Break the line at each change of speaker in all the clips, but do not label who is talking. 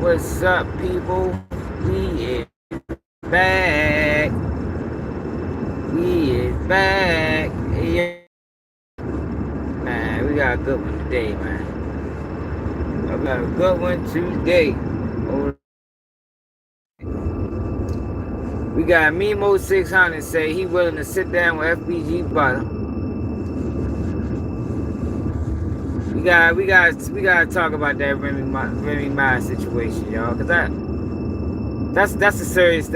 What's up, people? We is back. We is back. Yeah. Man, we got a good one today, man. I got a good one today. We got Mimo 600 say he willing to sit down with Fbg Butta. We gotta talk about that Remy Ma situation, y'all, cause that's a serious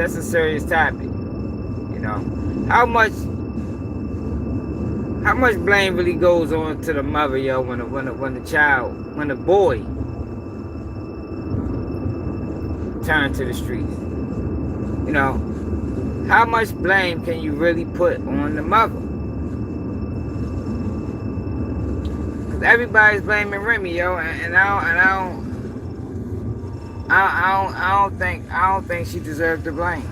topic. You know, how much blame really goes on to the mother, yo, when the boy turns to the streets. You know, how much blame can you really put on the mother? Everybody's blaming Remy, yo, and I don't think she deserved the blame.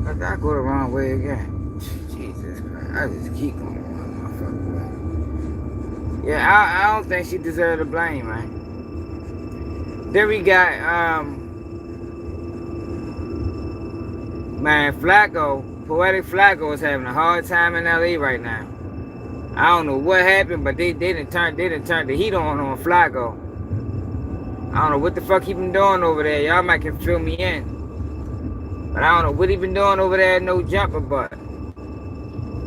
But I go the wrong way again. Jesus Christ, I just keep going motherfucker. Yeah, I don't think she deserved the blame, man. Then we got man, Flacko, Poetic Flakko is having a hard time in LA right now. I don't know what happened, but they didn't turn the heat on Flacko. I don't know what the fuck he been doing over there. Y'all might can fill me in. But I don't know what he been doing over there, no jumper, but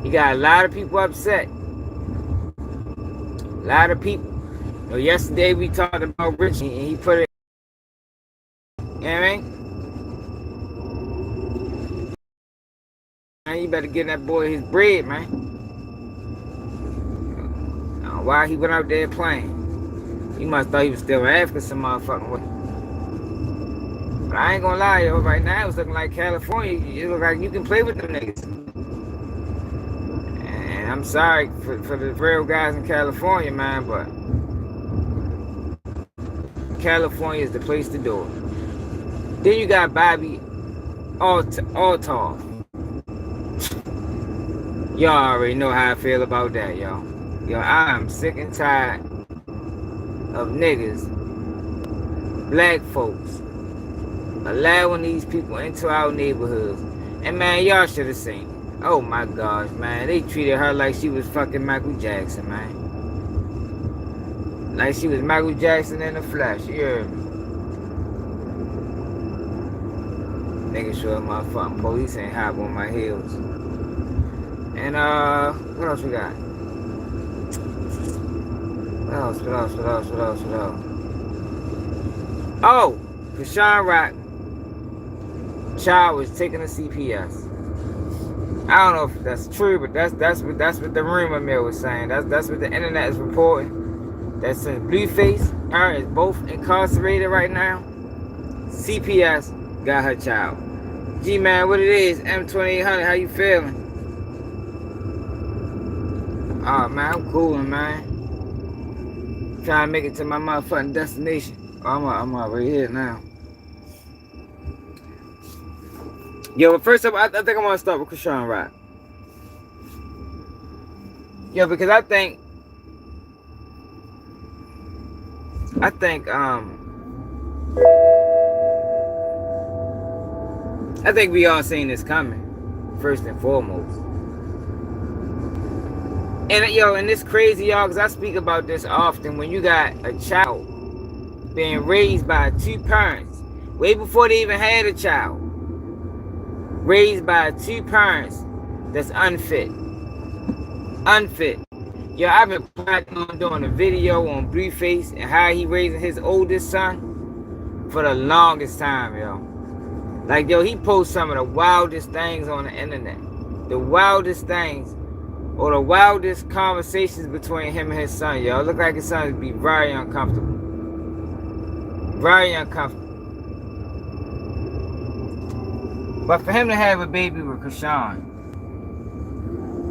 he got a lot of people upset. A lot of people. You know, yesterday we talked about Richie and he put it, you know what I mean? Man, you better get that boy his bread, man. Why he went out there playing? He must thought he was still in Africa some motherfucking way. But I ain't gonna lie, yo, right now it's looking like California. It look like you can play with them niggas. And I'm sorry for the real guys in California, man, but California is the place to do it. Then you got Bobbie Altoff. Y'all already know how I feel about that, y'all. Yo, I am sick and tired of niggas, black folks, allowing these people into our neighborhoods. And man, y'all should have seen it. Oh my gosh, man. They treated her like she was fucking Michael Jackson, man. Like she was Michael Jackson in the flesh, you heard me? Making sure my fucking police ain't hop on my heels. And what else we got? What else? Oh, Chrisean Rock child was taken to CPS. I don't know if that's true, but that's what the rumor mill was saying. That's what the internet is reporting. That since Blueface, her is both incarcerated right now, CPS got her child. G-Man, what it is? M2800, how you feeling? Oh man, I'm coolin', man. Trying to make it to my motherfucking destination. Oh, I'm already here now. Yo, but first up, I think I want to start with Chrisean Rock. Yo, because I think we all seen this coming, first and foremost. And yo, and it's crazy, y'all, because I speak about this often. When you got a child being raised by two parents, way before they even had a child, raised by two parents that's unfit. Yo, I've been planning on doing a video on Blueface and how he raising his oldest son for the longest time, yo. Like, yo, he posts some of the wildest things on the internet. The wildest things. Or the wildest conversations between him and his son, yo. It look like his son would be very uncomfortable. Very uncomfortable. But for him to have a baby with Chrisean,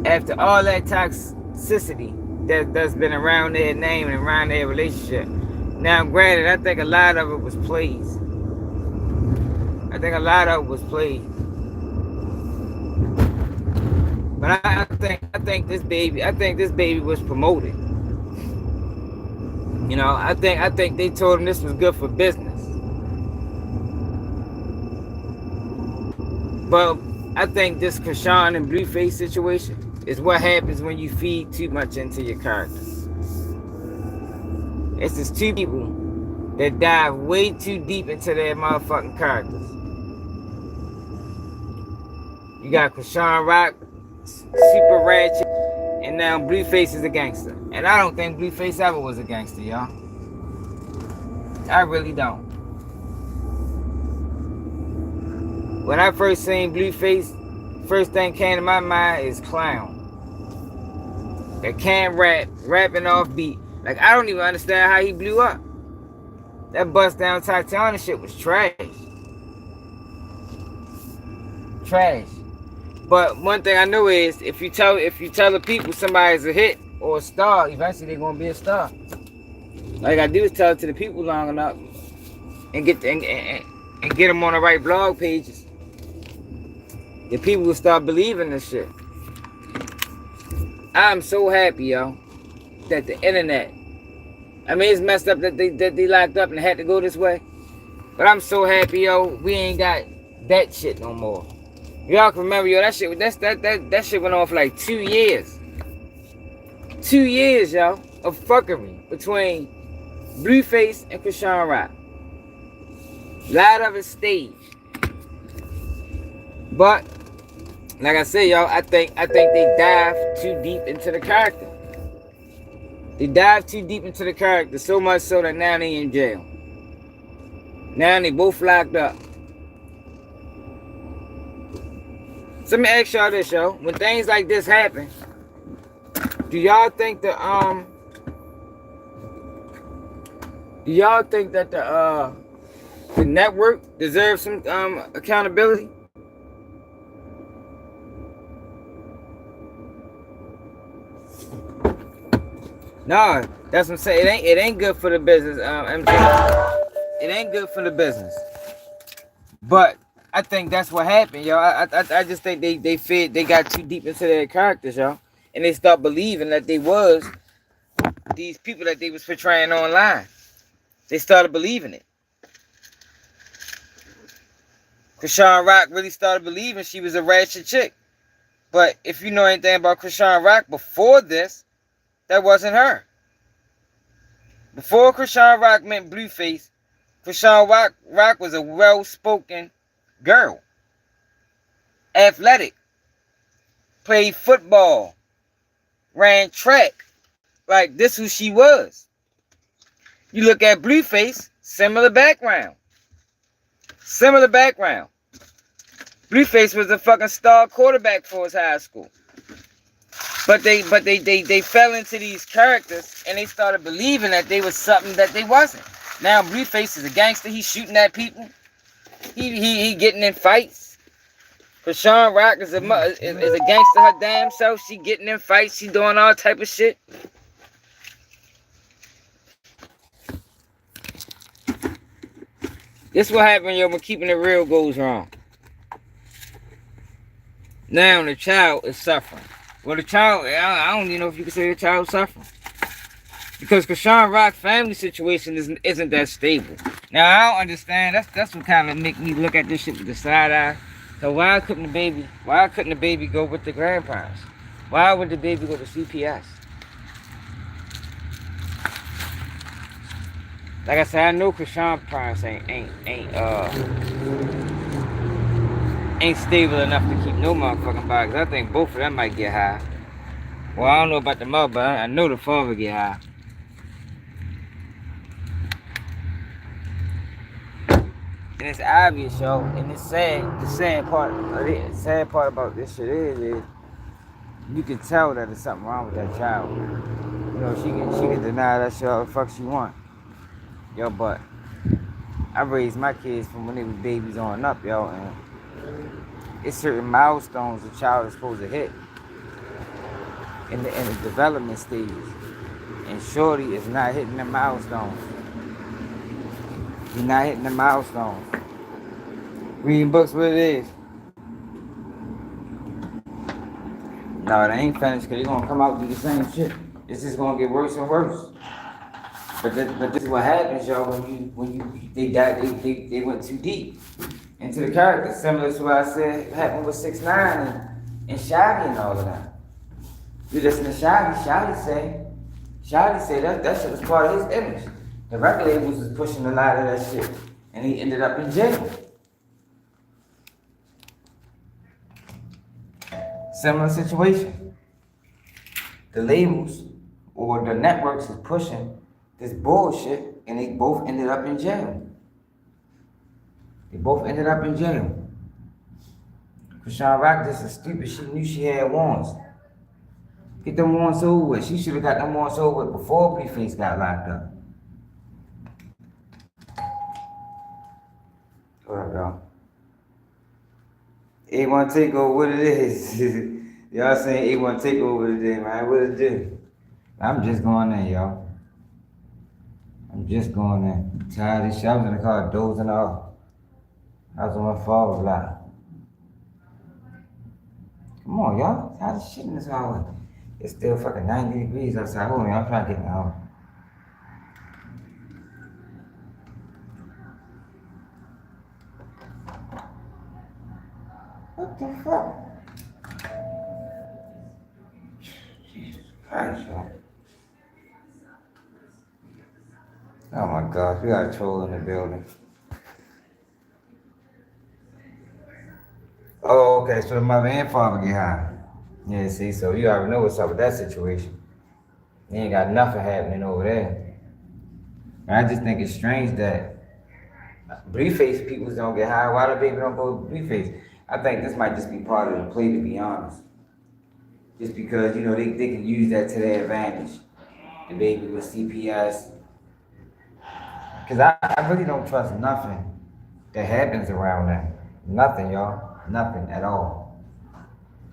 after all that toxicity that's been around their name and around their relationship, now granted, I think a lot of it was played. But I think this baby was promoted. You know, I think they told him this was good for business. But I think this Chrisean and Blueface situation is what happens when you feed too much into your characters. It's just two people that dive way too deep into their motherfucking characters. You got Chrisean Rock, super ratchet, and now Blueface is a gangster. And I don't think Blueface ever was a gangster, y'all. I really don't. When I first seen Blueface, first thing came to my mind is clown. That can't rap, rapping off beat. Like, I don't even understand how he blew up. That bust down Tatiana shit was trash. Trash. But one thing I know is if you tell the people somebody's a hit or a star, eventually they're gonna be a star. All you gotta do is tell it to the people long enough and get them on the right blog pages. The people will start believing this shit. I'm so happy, yo, that the internet. I mean, it's messed up that they locked up and had to go this way. But I'm so happy, yo, we ain't got that shit no more. Y'all can remember, yo, that shit went on for like 2 years. 2 years, yo, of fuckery between Blueface and Chrisean Rock. Light of his stage. But like I said, y'all, I think they dive too deep into the character. They dive too deep into the character, so much so that now they in jail. Now they both locked up. So let me ask y'all this, yo. When things like this happen, do y'all think that the network deserves some accountability? No, that's what I'm saying. It ain't good for the business, MJ. It ain't good for the business. But I think that's what happened, yo. I just think they got too deep into their characters, yo. And they start believing that they was these people that they was portraying online. They started believing it. Chrisean Rock really started believing she was a ratchet chick. But if you know anything about Chrisean Rock before this, that wasn't her. Before Chrisean Rock met Blueface, Chrisean Rock was a well-spoken girl. Athletic. Played football. Ran track. Like, this who she was. You look at Blueface, similar background. Similar background. Blueface was a fucking star quarterback for his high school. But they fell into these characters and they started believing that they was something that they wasn't. Now Blueface is a gangster. He's shooting at people. He getting in fights. Chrisean Rock is a gangster her damn self. She getting in fights. She doing all type of shit. This what happened, yo, when keeping it real goes wrong. Now the child is suffering. Well, the child, I don't even know if you can say the child suffering. Because Chrisean Rock's family situation isn't that stable. Now, I don't understand. That's what kind of make me look at this shit with the side eye. So why couldn't the baby go with the grandparents? Why would the baby go to CPS? Like I said, I know Chrisean parents ain't stable enough to keep no motherfucking bodies. I think both of them might get high. Well, I don't know about the mother, but I know the father get high. And it's obvious, yo. And it's sad. The sad part about this shit is you can tell that there's something wrong with that child. You know, she can deny that shit all the fuck she want. Yo, but I raised my kids from when they was babies on up, yo, and it's certain milestones a child is supposed to hit in the development stage. And Shorty is not hitting the milestones. He's not hitting the milestones. Reading books, what it is. No, it ain't finished because they're going to come out and do the same shit. It's just going to get worse and worse. But this is what happens, y'all, they went too deep into the character, similar to what I said happened with 6ix9ine and Shaggy and all of that. You listen to Shaggy say that shit was part of his image. The record labels was pushing a lot of that shit, and he ended up in jail. Similar situation. The labels or the networks is pushing this bullshit, and they both ended up in jail. Chrisean Rock just is stupid. She knew she had warrants. Get them warrants over with. She should have got them warrants over with before Blueface got locked up. What up, y'all? A1 Takeover, what it is? Y'all saying A1 Takeover today, man. What it do? I'm just going in, y'all. I'm tired of this shit. I was in the car dozing off. I was on my phone a lot. Come on, y'all. How's the shit in this hallway? It's still fucking 90 degrees outside. Hold on, I'm trying to get in the house. What the fuck? Jesus Christ, y'all. Oh my gosh, we got a troll in the building. Oh, okay, so the mother and father get high. Yeah, see, so you already know what's up with that situation. You ain't got nothing happening over there. And I just think it's strange that Blueface people don't get high. Why the baby don't go with Blueface? I think this might just be part of the play, to be honest. Just because, you know, they can use that to their advantage. The baby with CPS. Because I really don't trust nothing that happens around them. Nothing, y'all. Nothing at all.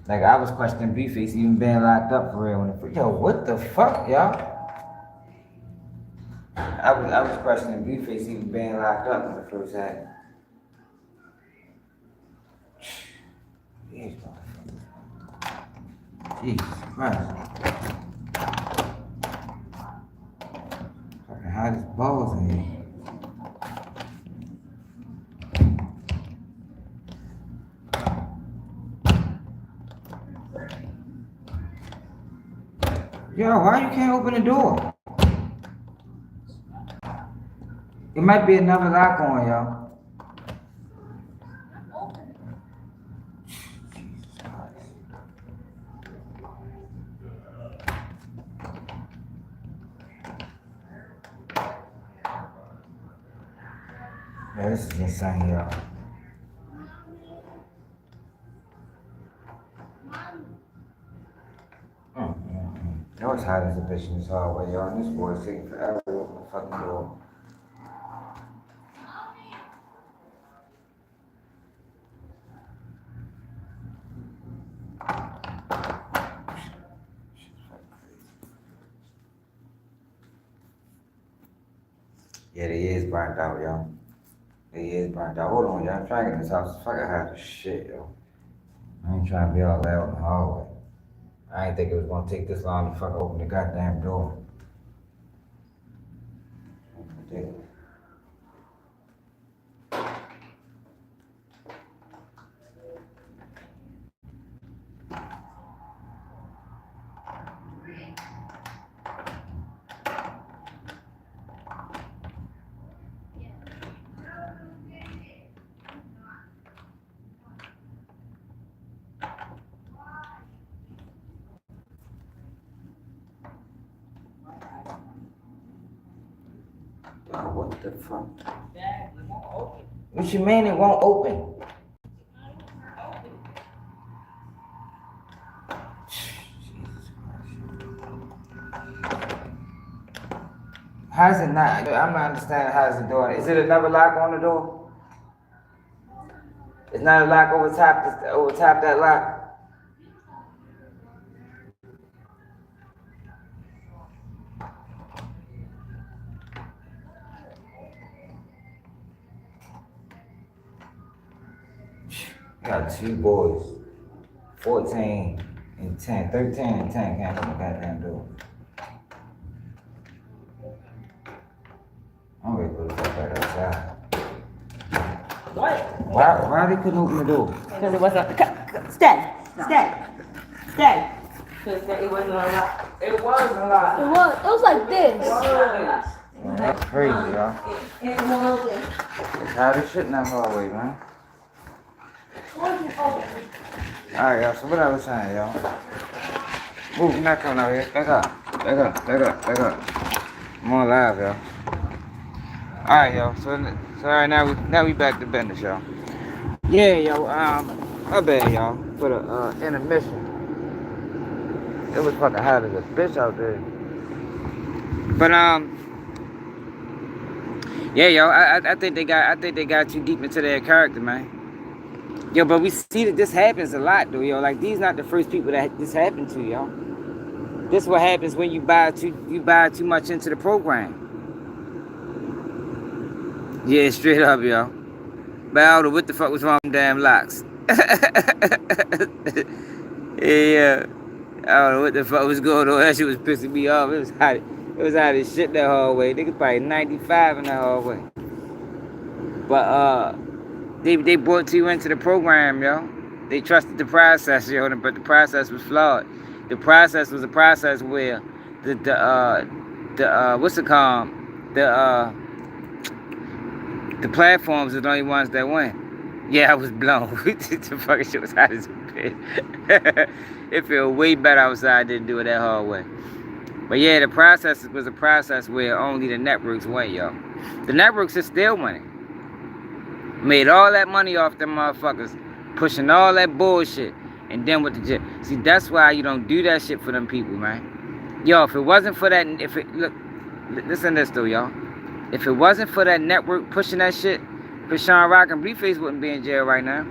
Like, I was questioning Blueface even being locked up for real. Yo, what the fuck, y'all? I was questioning Blueface even being locked up when it first happened. Jesus Christ. Fucking hot as balls in here. Yo, why you can't open the door? It might be another lock on, y'all. Yeah, this is insane, y'all. That was hot as a bitch in this hallway, y'all. And this boy's taking forever to open the fucking door. Yeah, they is burnt out, y'all. They is burnt out. Hold on, y'all. I'm trying to get in this house. Fucking hot as shit, yo. I ain't trying to be all loud in the hallway. I didn't think it was gonna take this long to fucking open the goddamn door. Oh, what the fuck? What you mean it won't open? How's it not? I'm not understanding how's the door. Is it another lock on the door? It's not a lock over top that lock. Got two boys, 14 and 10, 13 and 10 can't open the goddamn door. I'm ready to go the fuck back outside.
What?
Why they couldn't open the door?
Because it wasn't. Stay. Because it wasn't unlocked. It was unlocked.
It was like this.
That's crazy, y'all.
It won't open.
It's hot as shit in that hallway, man. Alright, y'all, so what I was saying, y'all. Move, you're not coming out here. Back up. I'm on live, y'all. Alright, y'all, so alright, now we back to business, y'all. Yeah, yo, my bad, y'all, for the intermission. It was fucking hot as a bitch out there. But yeah, yo, I think they got too deep into their character, man. Yo, but we see that this happens a lot, though, yo. Like, these not the first people that this happened to, yo. This is what happens when you buy too much into the program. Yeah, straight up, yo. But I don't know what the fuck was wrong with damn locks. Yeah. I don't know what the fuck was going on. That shit was pissing me off. It was hot as shit, that hallway. Nigga probably 95 in that hallway. But they brought you into the program, yo. They trusted the process, yo, but the process was flawed. The process was a process where the what's it called? The platforms are the only ones that win. Yeah, I was blown. The fucking shit was hot as a bitch. It felt way better outside than doing that hallway. But yeah, the process was a process where only the networks went, yo. The networks are still winning. Made all that money off them motherfuckers, pushing all that bullshit, and then with the jet. See, that's why you don't do that shit for them people, man. Yo, if it wasn't for that, look, listen to this though, y'all. If it wasn't for that network pushing that shit, Chrisean and Blueface wouldn't be in jail right now.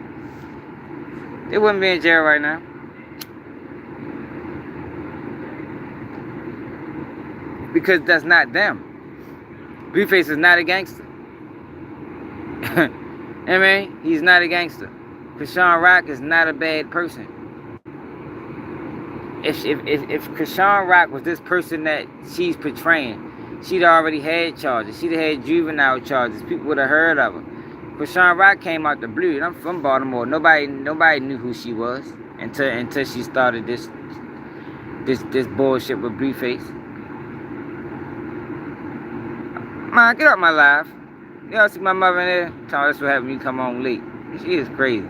They wouldn't be in jail right now. Because that's not them. Blueface is not a gangster. I mean, he's not a gangster. Chrisean is not a bad person. If Chrisean was this person that she's portraying, she'd already had charges. She'd have had juvenile charges. People would have heard of her. Chrisean came out the blue. I'm from Baltimore. Nobody knew who she was until she started this bullshit with Blueface. Man, get up my live. Y'all see my mother in there? Tell me that's what happened when you come home late. She is crazy.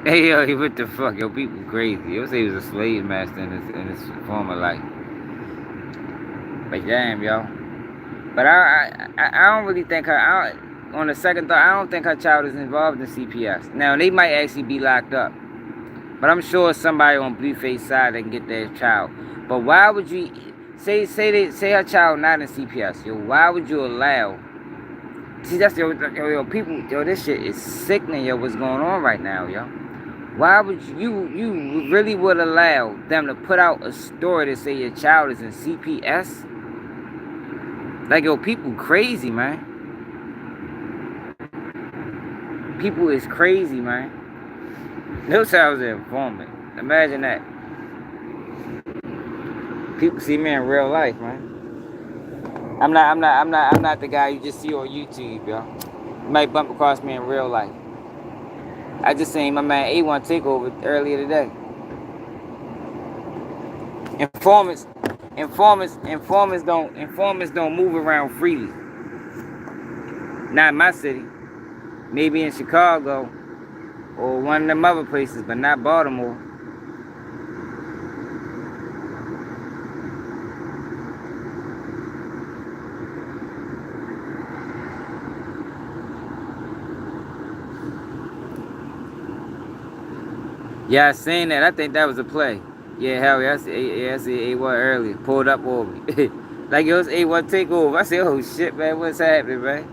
Hey, yo, what the fuck? Yo, people crazy. Yo, say he was a slave master in his former life. But damn, yo. But I don't really think her... on the second thought, I don't think her child is involved in CPS. Now, they might actually be locked up. But I'm sure somebody on Blueface side that can get their child. But why would you... Say her child not in CPS, yo. Why would you allow... See, that's... Yo, people... Yo, this shit is sickening, yo, what's going on right now, yo. Why would you really would allow them to put out a story to say your child is in CPS? Like, yo, people crazy, man. People is crazy, man. Notice I was an informant. Imagine that. People see me in real life, man. I'm not the guy you just see on YouTube, yo. You might bump across me in real life. I just seen my man A1 take over earlier today. Informants don't move around freely. Not in my city. Maybe in Chicago or one of them other places, but not Baltimore. Yeah, I seen that. I think that was a play. Yeah, hell yeah. I see A1 earlier. Pulled up over me. Like, it was A1 takeover. I said, oh shit, man, what's happening, man?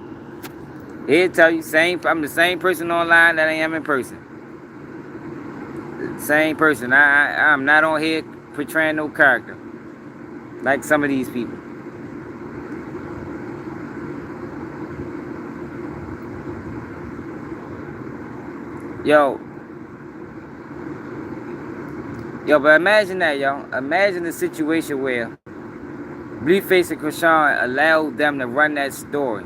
He'll tell you, I'm the same person online that I am in person. Same person. I'm not on here portraying no character. Like some of these people. Yo, but imagine that, yo. Imagine the situation where Blueface and Chrisean allowed them to run that story,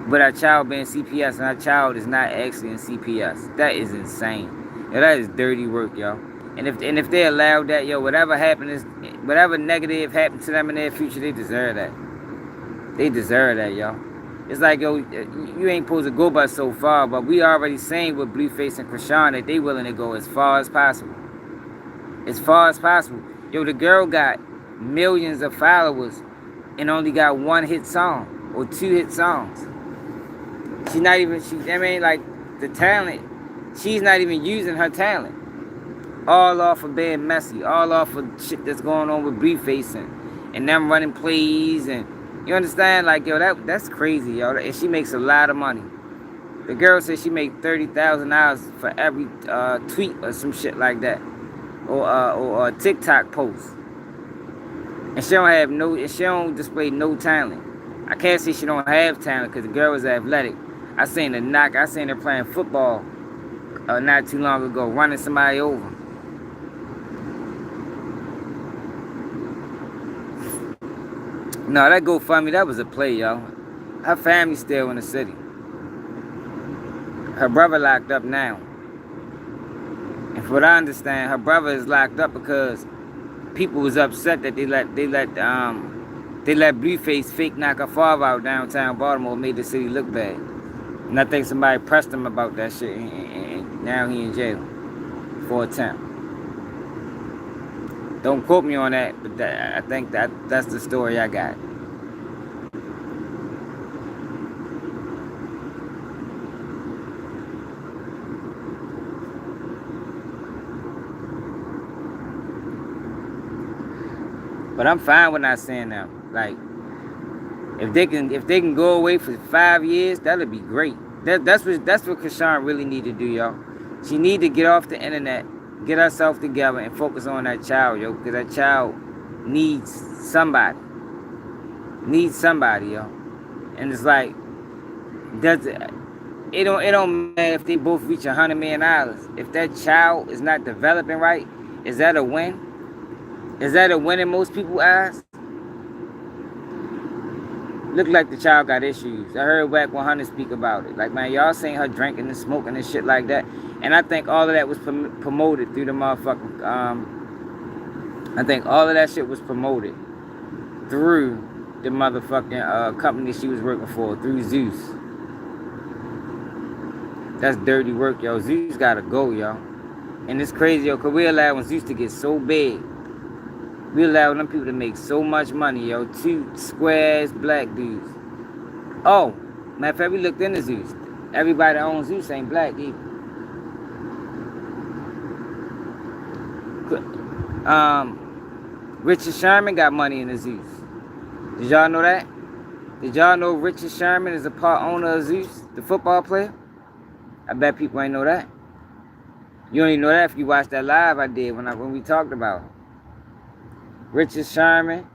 but our child being CPS and our child is not actually in CPS. That is insane. Yo, that is dirty work, yo. And if they allowed that, yo, whatever negative happened to them in their future, they deserve that. They deserve that, yo. It's like, yo, you ain't supposed to go but so far, but we already saying with Blueface and Chrisean that they willing to go as far as possible. As far as possible. Yo, the girl got millions of followers and only got 1 hit song or 2 hit songs. Like, the talent, she's not even using her talent. All off of being messy, all off of shit that's going on with Blueface and them running plays, and you understand? Like, yo, that's crazy, yo. And she makes a lot of money. The girl said she make $30,000 for every tweet or some shit like that, or a TikTok post. And she don't display no talent. I can't say she don't have talent because the girl is athletic. I seen her playing football not too long ago, running somebody over. No, that GoFundMe, that was a play, yo. Her family's still in the city. Her brother locked up now. And from what I understand, her brother is locked up because people was upset that they let Blueface fake knock her father out downtown Baltimore, made the city look bad. And I think somebody pressed him about that shit, and now he in jail for attempt. Don't quote me on that, but I think that's the story I got. But I'm fine with not saying that. Like, if they can go away for 5 years, that'll be great. That's what Chrisean really need to do, y'all. She need to get off the internet, get herself together, and focus on that child, yo. Because that child needs somebody. Yo. And it's like, it don't matter if they both reach $100 million. If that child is not developing right, is that a win? Is that a win in most people's eyes? Look like the child got issues. I heard Wack 100 speak about it. Like, man, y'all saying her drinking and smoking and shit like that. And I think all of that was promoted through the motherfucking, I think all of that shit was promoted through the motherfucking company she was working for, through Zeus. That's dirty work, yo. Zeus gotta go, yo. And it's crazy, yo, because we allowing Zeus to get so big. We allow them people to make so much money, yo. 2 squares black dudes. Oh, matter of fact, we looked into Zeus. Everybody that owns Zeus ain't black either. Richard Sherman got money in the Zeus. Did y'all know that? Did y'all know Richard Sherman is a part owner of Zeus, the football player? I bet people ain't know that. You only know that if you watched that live I did when we talked about it. Richard Sherman,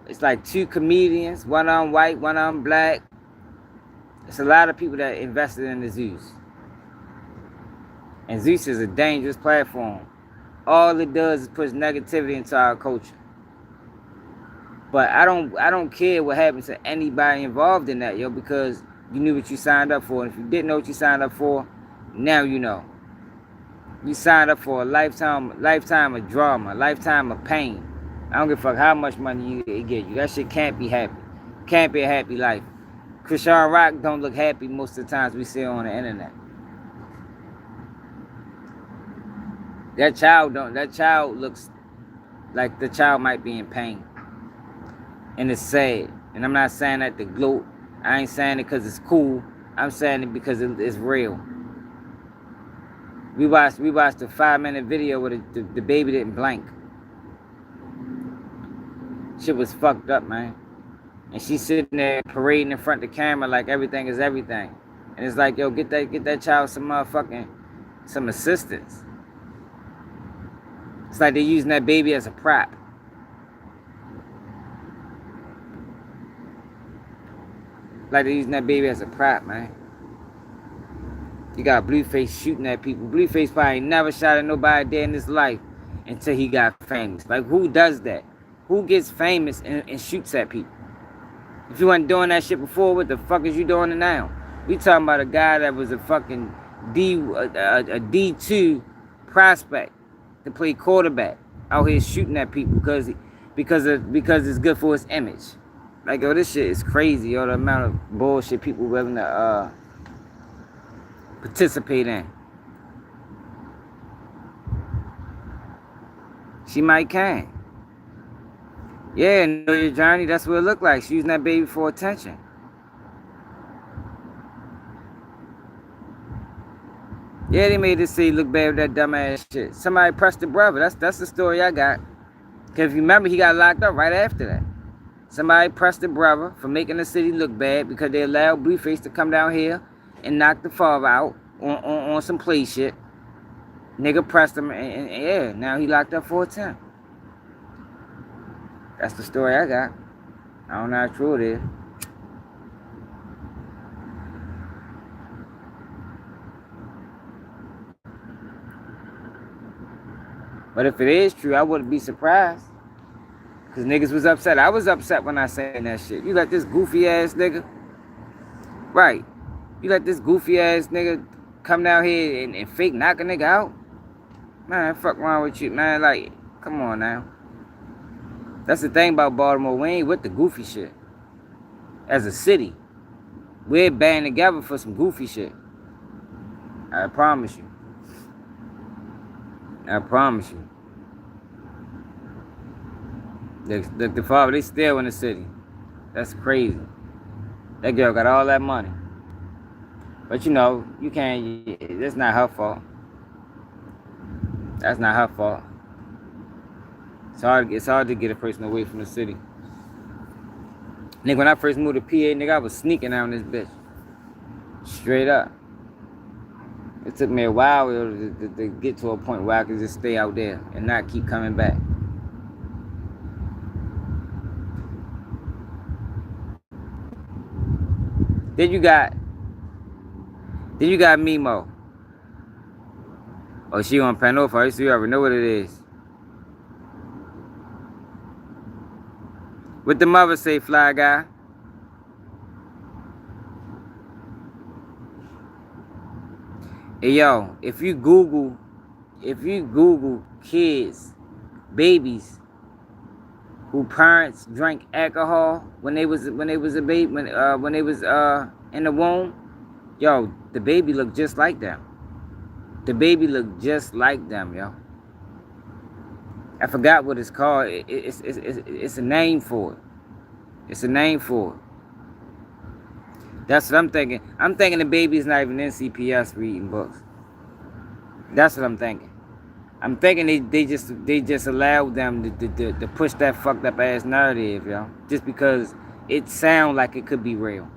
it's like 2 comedians, one on white, one on black. It's a lot of people that invested in the Zeus. And Zeus is a dangerous platform. All it does is push negativity into our culture. But I don't care what happens to anybody involved in that, yo, because you knew what you signed up for. And if you didn't know what you signed up for, now you know. You signed up for a lifetime of drama, a lifetime of pain. I don't give a fuck how much money it get you. That shit can't be happy. Can't be a happy life. Chrisean Rock don't look happy most of the times we see her on the internet. That child looks like the child might be in pain. And it's sad. And I'm not saying that to gloat. I ain't saying it because it's cool. I'm saying it because it's real. We watched a 5-minute video where the baby didn't blink. Shit was fucked up, man. And she's sitting there parading in front of the camera like everything is everything. And it's like, yo, get that child some assistance. It's like they're using that baby as a prop. Man. You got Blueface shooting at people. Blueface probably never shot at nobody there in his life until he got famous. Like, who does that? Who gets famous and shoots at people? If you wasn't doing that shit before, what the fuck is you doing it now? We talking about a guy that was a fucking D2 prospect to play quarterback out here shooting at people because it's good for his image. Like, yo, this shit is crazy, yo, the amount of bullshit people willing to participate in. She might can. Yeah, know your journey, that's what it looked like. She using that baby for attention. Yeah, they made this city look bad with that dumbass shit. Somebody pressed the brother. That's the story I got. Cause if you remember, he got locked up right after that. Somebody pressed the brother for making the city look bad because they allowed Blueface to come down here and knock the father out on some play shit. Nigga pressed him and yeah, now he locked up for attempt. That's the story I got. I don't know how true it is. But if it is true, I wouldn't be surprised. Because niggas was upset. I was upset when I said that shit. You let this goofy ass nigga. Right. You let this goofy ass nigga come down here and fake knock a nigga out? Man, fuck wrong with you, man. Like, come on now. That's the thing about Baltimore. We ain't with the goofy shit. As a city, we're banding together for some goofy shit. I promise you. I promise you. The father, they still in the city. That's crazy. That girl got all that money. But you know, you can't, that's not her fault. That's not her fault. It's hard to get a person away from the city. Nigga, when I first moved to PA, nigga, I was sneaking down this bitch. Straight up. It took me a while to get to a point where I could just stay out there and not keep coming back. Then you got Mimo. Oh, she on panel for so you already know what it is. What the mother say, fly guy? Hey yo, if you Google kids, babies who parents drank alcohol when they was a baby, when they was in the womb, yo, the baby looked just like them. The baby looked just like them, yo. I forgot what it's called. It's a name for it. It's a name for it. That's what I'm thinking. I'm thinking the baby's not even in CPS reading books. That's what I'm thinking. I'm thinking they just allowed them to push that fucked up ass narrative, yo. Just because it sounds like it could be real.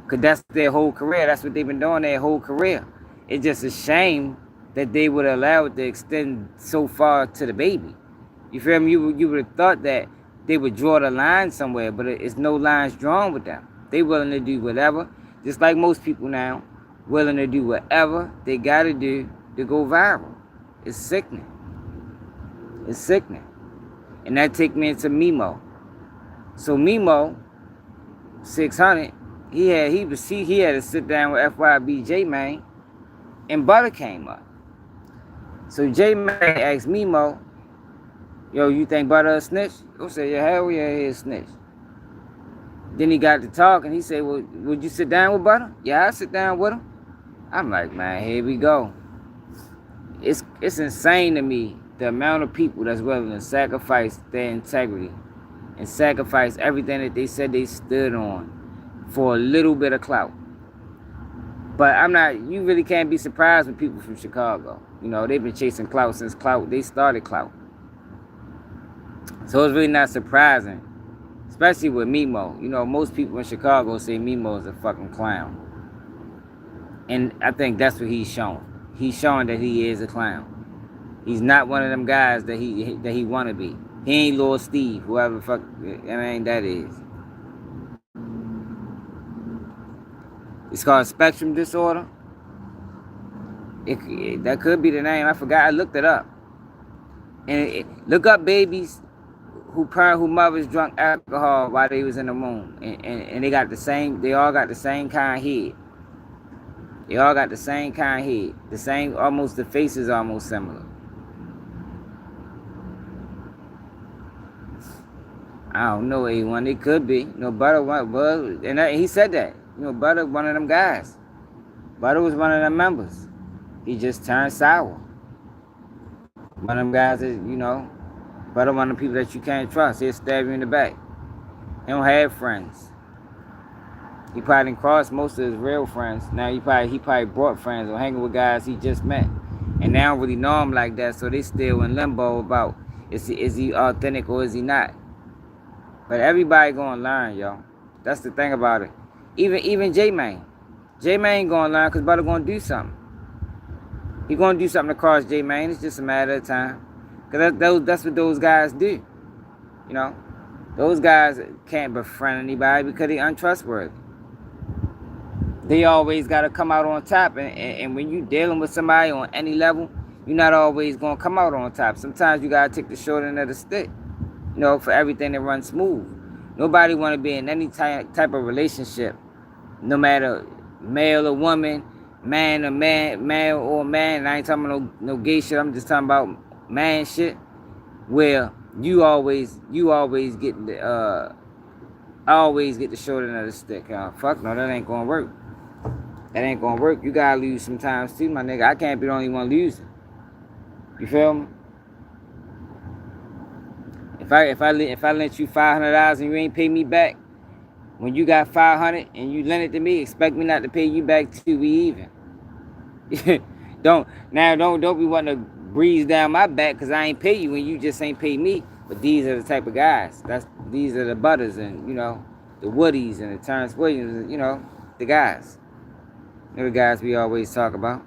Cause that's their whole career. That's what they've been doing their whole career. It's just a shame that they would allow it to extend so far to the baby. You feel me? You would have thought that they would draw the line somewhere, but it's no lines drawn with them. They willing to do whatever, just like most people now, willing to do whatever they gotta do to go viral. It's sickening. It's sickening. And that take me into Memo. So Memo, 600, he had to sit down with Fbg, man, and Butta came up. So J-Man asked Mimo, yo, you think Butta a snitch? I said, yeah, hell yeah, he a snitch. Then he got to talk and he said, well, would you sit down with Butta? Yeah, I sit down with him. I'm like, man, here we go. It's insane to me the amount of people that's willing to sacrifice their integrity and sacrifice everything that they said they stood on for a little bit of clout. But you really can't be surprised with people from Chicago. You know, they've been chasing clout since they started clout. So it's really not surprising, especially with Mimo. You know, most people in Chicago say Mimo is a fucking clown. And I think that's what he's showing. He's showing that he is a clown. He's not one of them guys that he want to be. He ain't Lil Steve, whoever the fuck, that is. It's called spectrum disorder. That could be the name. I forgot. I looked it up. And look up babies who mothers drunk alcohol while they was in the womb, and they got the same. They all got the same kind of head. They all got the same kind of head. The same, almost the faces almost similar. I don't know, A1. It could be. Butter was, and he said that. Butter, one of them guys. Butter was one of them members. He just turned sour. One of them guys is, Butter one of the people that you can't trust. He'll stab you in the back. He don't have friends. He probably didn't cross most of his real friends. Now he probably brought friends or hanging with guys he just met. And they don't really know him like that, so they still in limbo about is he authentic or is he not. But everybody gonna learn, yo. That's the thing about it. Even J-Man. J-Man gonna learn because Butter gonna do something. He gonna do something to cross J-Man. It's just a matter of time. Because that's what those guys do. Those guys can't befriend anybody because they're untrustworthy. They always got to come out on top. And when you're dealing with somebody on any level, you're not always going to come out on top. Sometimes you got to take the short end of the stick, for everything to run smooth. Nobody want to be in any type of relationship, no matter male or woman, man or man, male or man. And I ain't talking about no gay shit. I'm just talking about man shit, where you always get the short end of the stick. Fuck no, that ain't gonna work. That ain't gonna work. You gotta lose sometimes too, my nigga. I can't be the only one losing. You feel me? If I lent you $500 and you ain't pay me back, when you got $500 and you lend it to me, expect me not to pay you back till we even. Don't be wanting to breeze down my back because I ain't pay you when you just ain't pay me. But these are the type of guys. These are the Butters and the Woodies and the Terrence Williams, the guys. The guys we always talk about.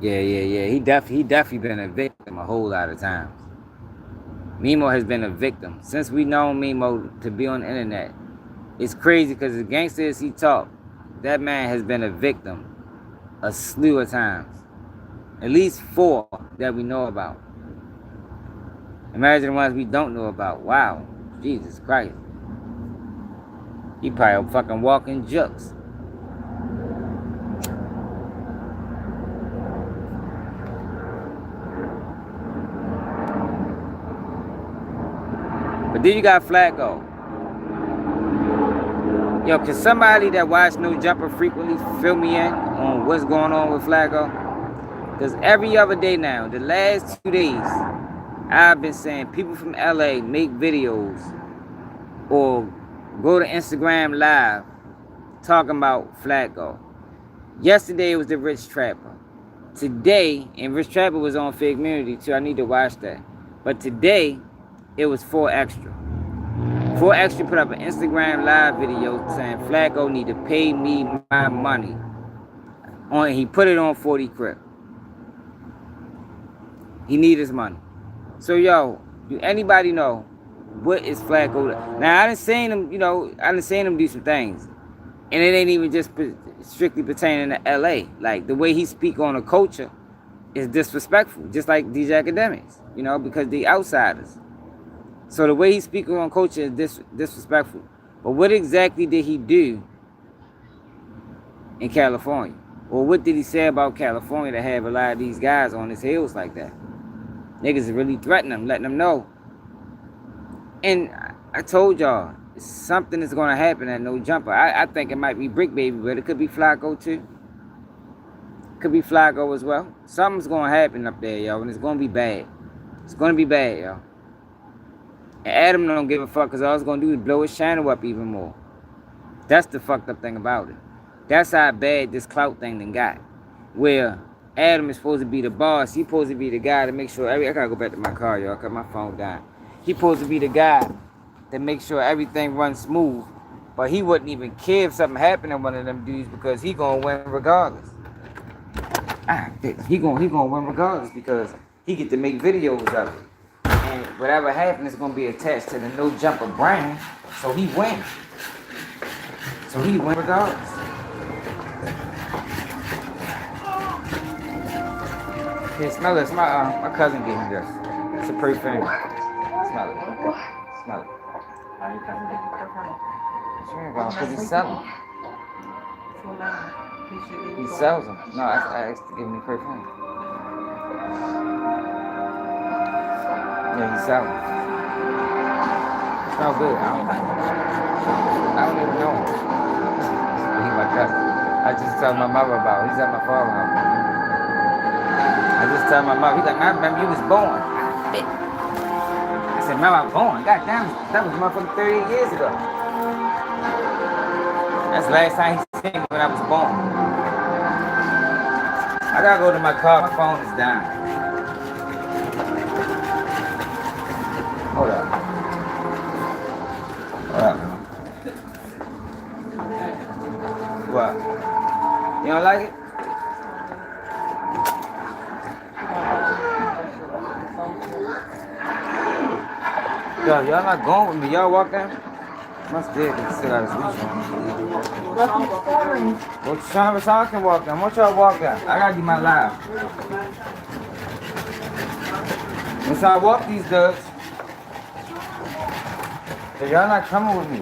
Yeah. He definitely been a victim a whole lot of times. Mimo has been a victim since we known Mimo to be on the internet. It's crazy because the gangsters he talk, that man has been a victim a slew of times. At least 4 that we know about. Imagine the ones we don't know about. Wow. Jesus Christ. He probably a fucking walking jokes. But then you got Flacko. Yo, can somebody that watch No Jumper frequently fill me in on what's going on with Flacko? Because every other day now, the last 2 days, I've been saying people from LA make videos or go to Instagram Live talking about Flacko. Yesterday it was the Rich Trapper. Today, and Rich Trapper was on Fig Community too, I need to watch that. But today, it was 4 Extra. 4 Extra put up an Instagram Live video saying Flacko need to pay me my money. He put it on 40 Crip. He need his money. So yo, do anybody know what is Flacko? Now I done seen him do some things. And it ain't even just strictly pertaining to LA. Like the way he speak on the culture is disrespectful. Just like these academics, because they outsiders. So the way he speaks on culture is disrespectful. But what exactly did he do in California? Or what did he say about California to have a lot of these guys on his heels like that? Niggas really threatening him, letting him know. And I told y'all, something is going to happen at No Jumper. I think it might be Brick Baby, but it could be Flacko too. Could be Flacko as well. Something's going to happen up there, yo, and it's going to be bad. It's going to be bad, yo. And Adam don't give a fuck because all it's going to do is blow his channel up even more. That's the fucked up thing about it. That's how bad this clout thing done got. Where Adam is supposed to be the boss. He's supposed to be the guy to make sure I gotta go back to my car, y'all, because my phone died. He's supposed to be the guy that make sure everything runs smooth. But he wouldn't even care if something happened to one of them dudes because he gonna win regardless. He gonna win regardless because he get to make videos of it. And whatever happens is gonna be attached to the No Jumper brand. So he wins. So he win regardless. Here, smell this. My cousin gave me this. It's a perfume. Smell it. Smell it.
Why your cousin give you perfume?
Sure, because he's selling.
$2.
He sells them. No, I asked to give me perfume. Yeah, he sells them. It smells good. I don't even know him. He's my cousin. I just tell my mother about it. He's at my father's house. I just tell my mother. He's like, I remember you was born. I said, remember I was born? God damn, that was motherfucking 38 years ago. That's the last time he seen me when I was born. I gotta go to my car. My phone is down. Hold up. Hold up. What? You don't like it? Yo, y'all not going with me. Y'all walk down? Must be. Still got his reach on. Well, Sean Rashawn can walk down. I want y'all walk down. I gotta do my live. Once I walk these dudes, so y'all not coming with me.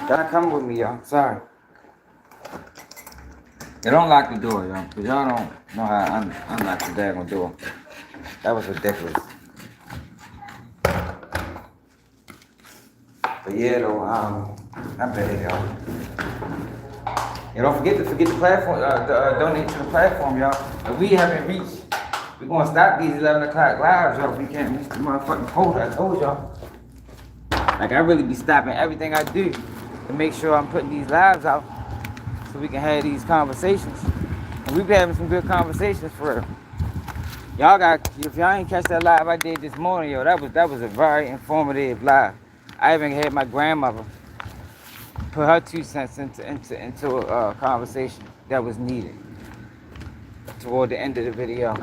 Y'all not coming with me, y'all. Sorry. They don't lock the door, y'all. Because y'all don't know how I unlock the daggone door. That was ridiculous. But yeah, though, I'm better, y'all. Yeah, don't forget the platform, donate to the platform, y'all. If we haven't reached, we're gonna stop these 11 o'clock lives, y'all. We can't reach the motherfucking quota, I told y'all. Like, I really be stopping everything I do to make sure I'm putting these lives out so we can have these conversations. And we've been having some good conversations for real. Y'all got, if y'all ain't catch that live I did this morning, yo, that was a very informative live. I even had my grandmother put her 2 cents into a conversation that was needed toward the end of the video.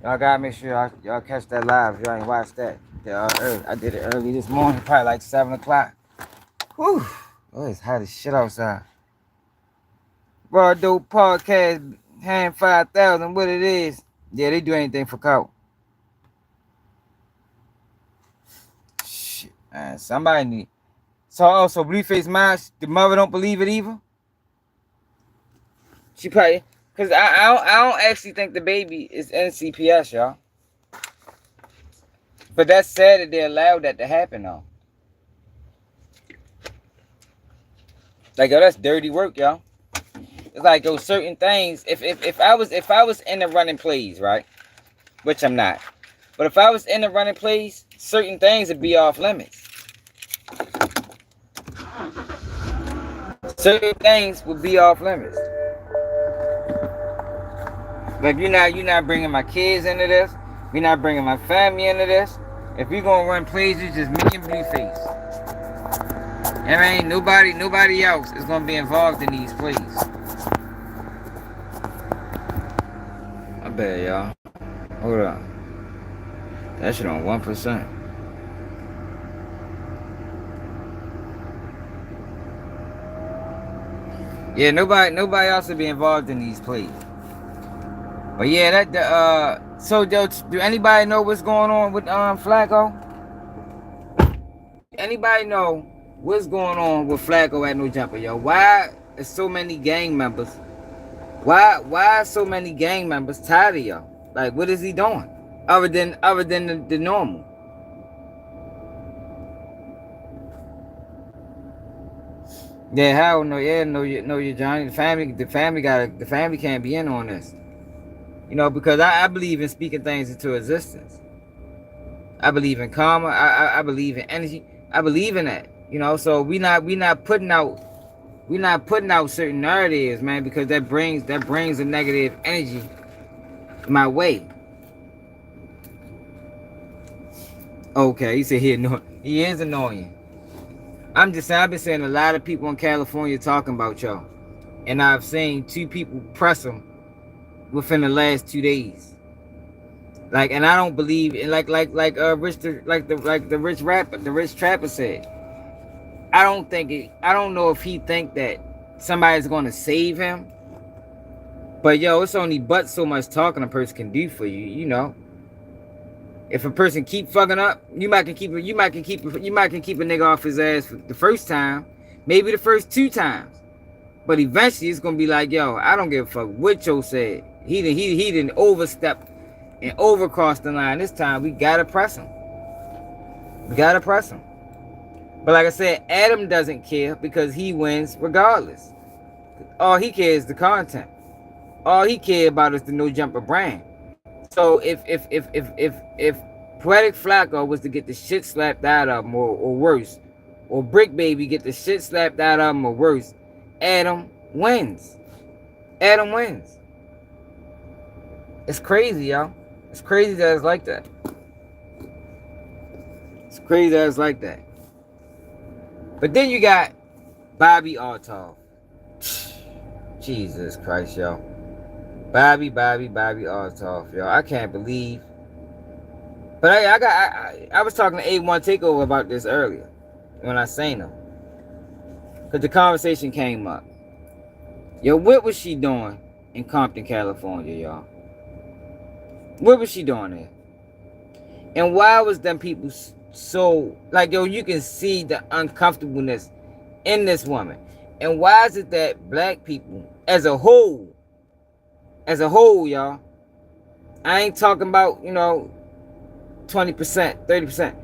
Y'all gotta make sure y'all catch that live if y'all ain't watched that. I did it early this morning, probably like 7 o'clock. Whew. Oh, it's hot as shit outside. Raw Dope Podcast, hand 5,000, what it is. Yeah, they do anything for clout. Shit, man, somebody need. So Blueface mom, the mother don't believe it either? She probably, because I don't actually think the baby is NCPS, y'all. But that's sad that they allowed that to happen, though. Like, yo, that's dirty work, y'all. It's like, yo, certain things. If I was in the running plays, right? Which I'm not. But if I was in the running plays, certain things would be off limits. Certain things would be off limits. Like, you're not bringing my kids into this. You're not bringing my family into this. If you're gonna run plays, it's just me and Blueface. I mean, nobody else is gonna be involved in these plays. I bet, y'all. Hold on. That shit on 1%. Yeah, nobody else will be involved in these plays. But yeah, so do anybody know what's going on with Flacko? Anybody know what's going on with Flacko at No Jumper, yo? Why is so many gang members? Why are so many gang members tired of y'all? Like, what is he doing? Other than the normal. Yeah, hell no, yeah, no, you Johnny. The family can't be in on this. You know, because I believe in speaking things into existence. I believe in karma. I believe in energy. I believe in that. You know, so we not putting out certain narratives, man, because that brings a negative energy my way. Okay, he said he is annoying. I'm just saying, I've been seeing a lot of people in California talking about y'all, and I've seen 2 people press them within the last 2 days. Like, and I don't believe in the rich trapper said. I don't know if he think that somebody's gonna save him But yo, it's only but so much talking a person can do for you, you know. If a person keep fucking up, you might can keep a nigga off his ass for the first time, maybe the first 2 times. But eventually it's gonna be like, yo, I don't give a fuck what Joe said. He didn't overstep and overcross the line. This time we gotta press him. We gotta press him. But like I said, Adam doesn't care because he wins regardless. All he cares is the content. All he cares about is the no jumper brand. So if Poetik Flakko was to get the shit slapped out of him or worse, or Brick Baby get the shit slapped out of him or worse, Adam wins. Adam wins. It's crazy, y'all. It's crazy that it's like that. It's crazy that it's like that. But then you got Bobbie Altoff. Jesus Christ, yo. Bobbie Altoff, yo. I can't believe. But I was talking to A1 Takeover about this earlier when I seen him. Because the conversation came up. Yo, what was she doing in Compton, California, y'all? What was she doing there? And why was them people so, like, yo, you can see the uncomfortableness in this woman. And why is it that black people, as a whole, y'all, I ain't talking about, you know, 20%, 30%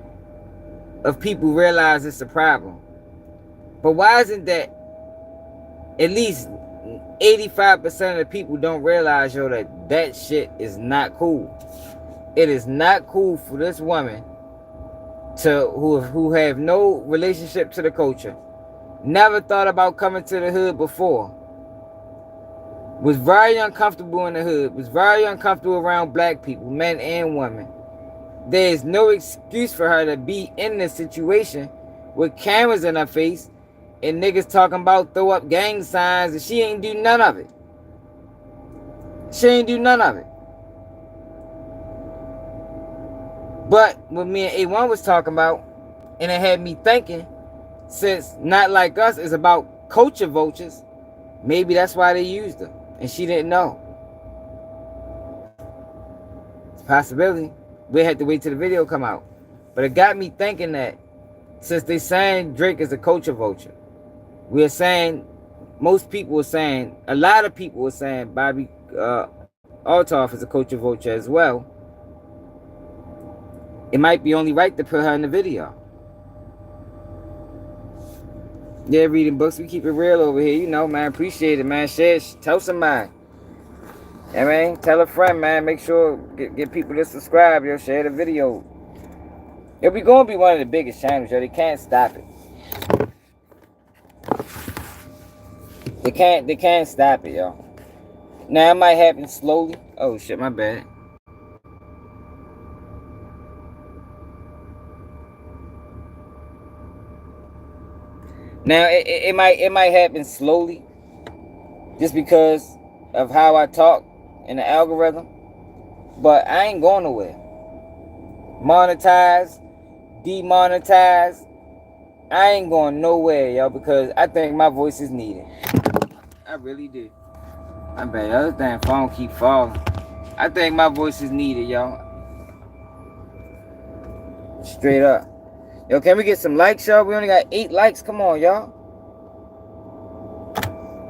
of people realize it's a problem. But why isn't that at least 85% of the people don't realize, yo, that shit is not cool. It is not cool for this woman to who have no relationship to the culture, never thought about coming to the hood before, was very uncomfortable in the hood, was very uncomfortable around black people, men and women. There is no excuse for her to be in this situation with cameras in her face and niggas talking about throw up gang signs, and she ain't do none of it. She ain't do none of it. But what me and A1 was talking about, and it had me thinking, since Not Like Us is about culture vultures, maybe that's why they used her, and she didn't know. It's a possibility. We had to wait till the video come out. But it got me thinking that since they saying Drake is a culture vulture, we're saying, most people were saying, a lot of people were saying Bobbie Altoff is a culture vulture as well. It might be only right to put her in the video. Yeah, reading books, we keep it real over here, you know, man. Appreciate it, man. Share, tell somebody. Yeah, man. Tell a friend, man. Make sure get people to subscribe, yo. Share the video. Yo, we gonna be one of the biggest channels, yo. They can't stop it. They can't stop it, yo. Now it might happen slowly. Oh shit, my bad. Now it might happen slowly, just because of how I talk in the algorithm. But I ain't going nowhere. Monetize, demonetize, I ain't going nowhere, y'all, because I think my voice is needed. I really do. I bet the other damn phone keep falling. I think my voice is needed, y'all. Straight up. Yo, can we get some likes, y'all? We only got 8 likes. Come on, y'all.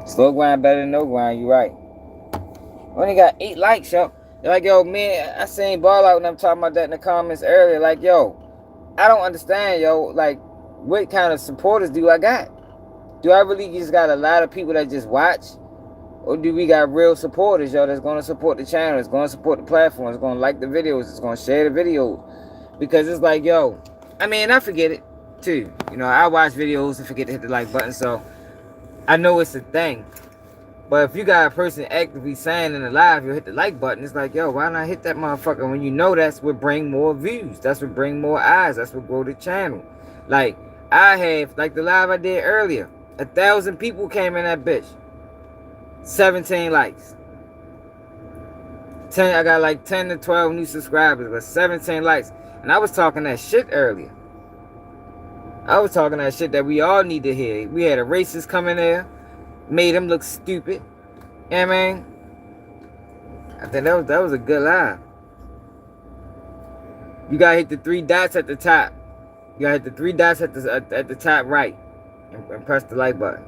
Slow grind better than no grind. You right. We only got 8 likes, y'all. They're like, yo, man, I seen Ball Out when I'm talking about that in the comments earlier. Like, yo, I don't understand, yo. Like, what kind of supporters do I got? Do I really just got a lot of people that just watch? Or do we got real supporters, yo, that's going to support the channel, that's going to support the platform, that's going to like the videos, that's going to share the videos? Because it's like, yo, I mean, I forget it, too. You know, I watch videos and forget to hit the like button, so I know it's a thing. But if you got a person actively saying in the live, you hit the like button, it's like, yo, why not hit that motherfucker when you know that's what bring more views, that's what bring more eyes, that's what grow the channel. Like, I have, like the live I did earlier, 1,000 people came in that bitch. 17 likes. 10, I got like 10 to 12 new subscribers, but 17 likes. And I was talking that shit earlier. I was talking that shit that we all need to hear. We had a racist come in there, made him look stupid. You know what I mean? I think that was a good live. You gotta hit the 3 dots at the top. You gotta hit the 3 dots at the top right, and press the like button.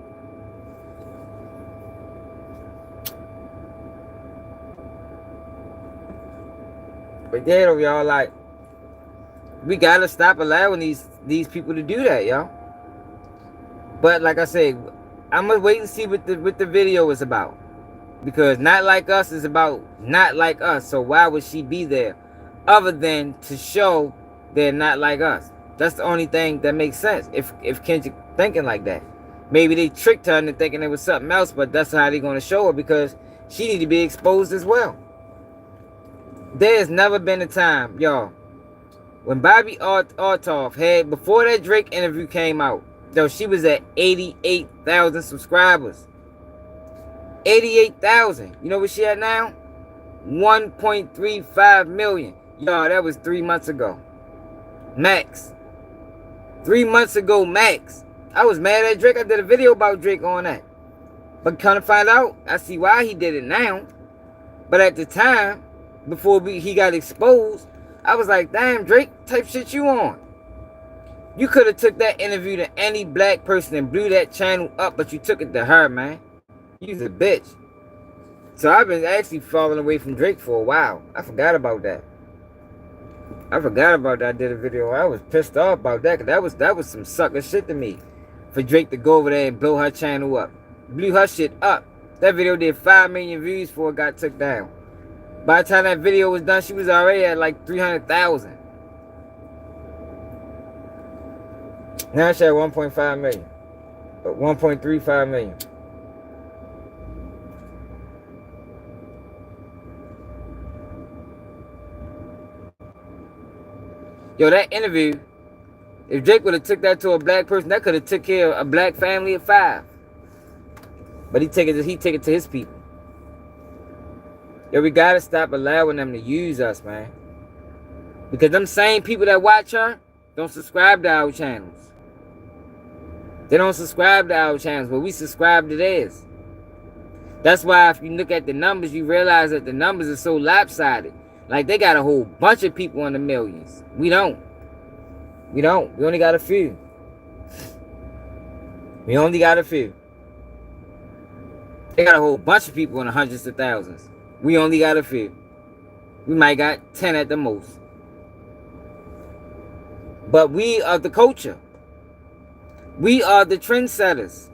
But yeah, though, y'all, like, we gotta stop allowing these people to do that, y'all. But like I said, I'm gonna wait and see what the video is about, because Not Like Us is about not like us. So why would she be there, other than to show they're not like us? That's the only thing that makes sense. If Kendrick thinking like that, maybe they tricked her into thinking it was something else, but that's how they're gonna show her, because she need to be exposed as well. There's never been a time, y'all, when Bobbie Altoff had, before that Drake interview came out, though, she was at 88,000 subscribers. 88,000. You know what she at now? 1.35 million. Y'all, that was 3 months ago. Max. 3 months ago, max. I was mad at Drake. I did a video about Drake on that. But kind of find out, I see why he did it now. But at the time, before he got exposed, I was like, damn, Drake, type shit you on. You could have took that interview to any black person and blew that channel up, but you took it to her, man. You's a bitch. So I've been actually falling away from Drake for a while. I forgot about that. I did a video. I was pissed off about that, because that was some sucker shit to me. For Drake to go over there and blow her channel up. Blew her shit up. That video did 5 million views before it got took down. By the time that video was done, she was already at like 300,000. Now she at 1.5 million. 1.35 million. Yo, that interview, if Drake would have took that to a black person, that could have took care of a black family of 5. But he take it to his people. Yo, we gotta stop allowing them to use us, man. Because them same people that watch her don't subscribe to our channels. They don't subscribe to our channels, but we subscribe to theirs. That's why if you look at the numbers, you realize that the numbers are so lopsided. Like, they got a whole bunch of people in the millions. We don't. We only got a few. We only got a few. They got a whole bunch of people in the hundreds of thousands. We only got a few. We might got 10 at the most. But we are the culture. We are the trendsetters.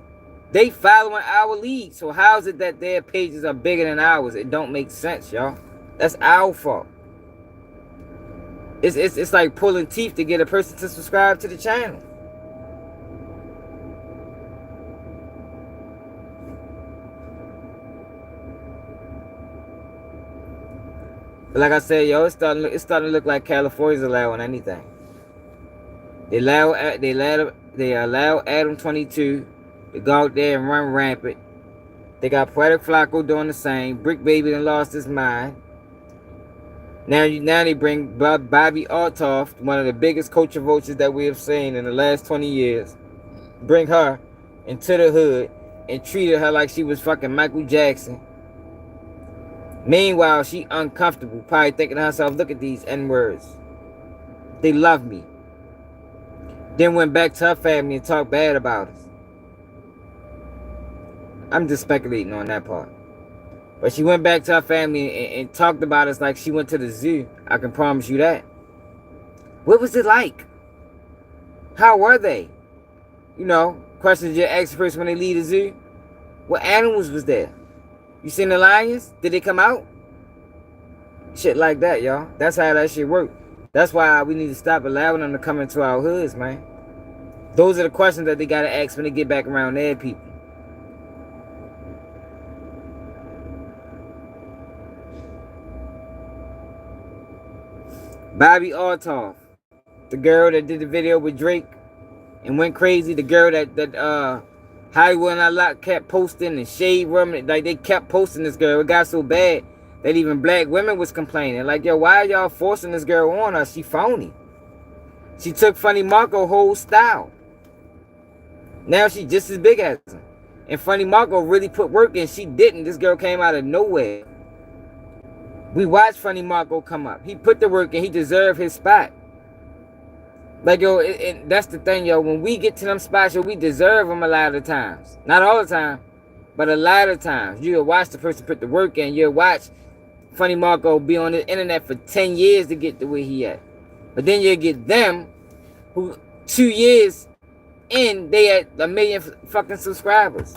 They following our lead. So how is it that their pages are bigger than ours? It don't make sense, y'all. That's our fault. It's like pulling teeth to get a person to subscribe to the channel. But like I said, yo, it's starting to look like California's allowing anything. They allow Adam 22 to go out there and run rampant. They got Poetik Flakko doing the same. Brick Baby done lost his mind. Now they bring Bobbie Altoff, one of the biggest culture vultures that we have seen in the last 20 years. Bring her into the hood and treated her like she was fucking Michael Jackson. Meanwhile, she uncomfortable, probably thinking to herself, look at these N-words. They love me. Then went back to her family and talked bad about us. I'm just speculating on that part. But she went back to her family and talked about us like she went to the zoo. I can promise you that. What was it like? How were they? You know, questions you ask the person when they leave the zoo. What animals was there? You seen the lions? Did they come out? Shit like that, y'all. That's how that shit work. That's why we need to stop allowing them to come into our hoods, man. Those are the questions that they gotta ask when they get back around their people. Bobbie Altoff, the girl that did the video with Drake and went crazy. The girl that Hollywood and a lot kept posting, and Shade Room, like they kept posting this girl. It got so bad that even black women was complaining. Like, yo, why are y'all forcing this girl on us? She phony. She took Funny Marco's whole style. Now she just as big as him. And Funny Marco really put work in. She didn't. This girl came out of nowhere. We watched Funny Marco come up. He put the work in. He deserved his spot. Like, yo, that's the thing, yo. When we get to them spots, yo, we deserve them a lot of times. Not all the time, but a lot of times. You'll watch the person put the work in. You'll watch Funny Marco be on the internet for 10 years to get to where he at. But then you'll get them who 2 years in, they at 1 million fucking subscribers.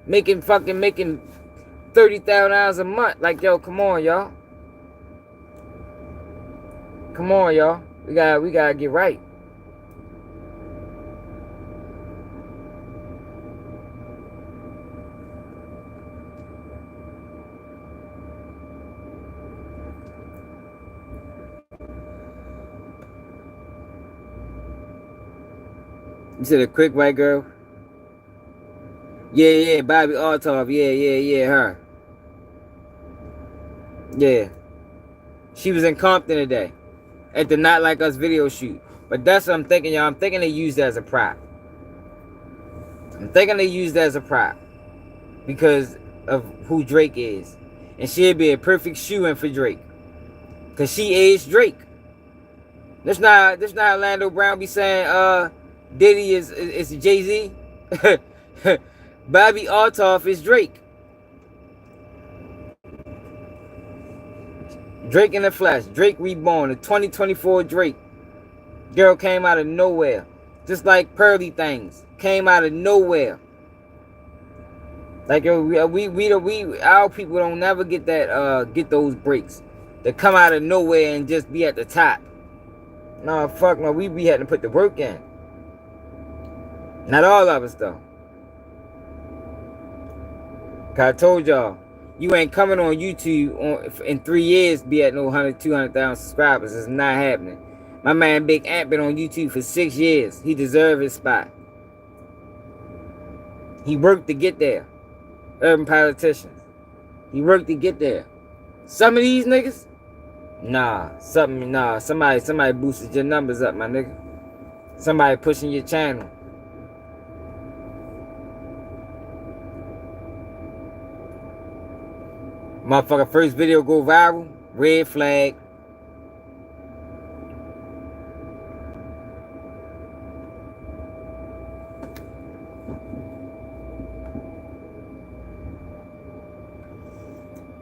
Making $30,000 a month. Like, yo, come on, y'all. Come on, y'all. We gotta get right. You said a quick white girl? Yeah, Bobbie Altoff. Yeah, her. Yeah. She was in Compton today at the Not Like Us video shoot. But that's what I'm thinking, y'all. I'm thinking they used that as a prop. Because of who Drake is. And she'd be a perfect shoe-in for Drake. Because she aged Drake. This not Orlando Brown be saying Diddy is Jay-Z. Bobbie Altoff is Drake. Drake in the flesh. Drake reborn. The 2024 Drake. Girl came out of nowhere. Just like Pearly Things. Came out of nowhere. Like, yo, our people don't never get that, get those breaks. They come out of nowhere and just be at the top. No, fuck no. We had to put the work in. Not all of us, though. Cause I told y'all, you ain't coming on YouTube in 3 years be at no 100, 200,000 subscribers. It's not happening. My man Big Ant been on YouTube for 6 years. He deserved his spot. He worked to get there. Urban politicians. He worked to get there. Some of these niggas, somebody boosted your numbers up, my nigga. Somebody pushing your channel. Motherfucker, first video go viral, red flag.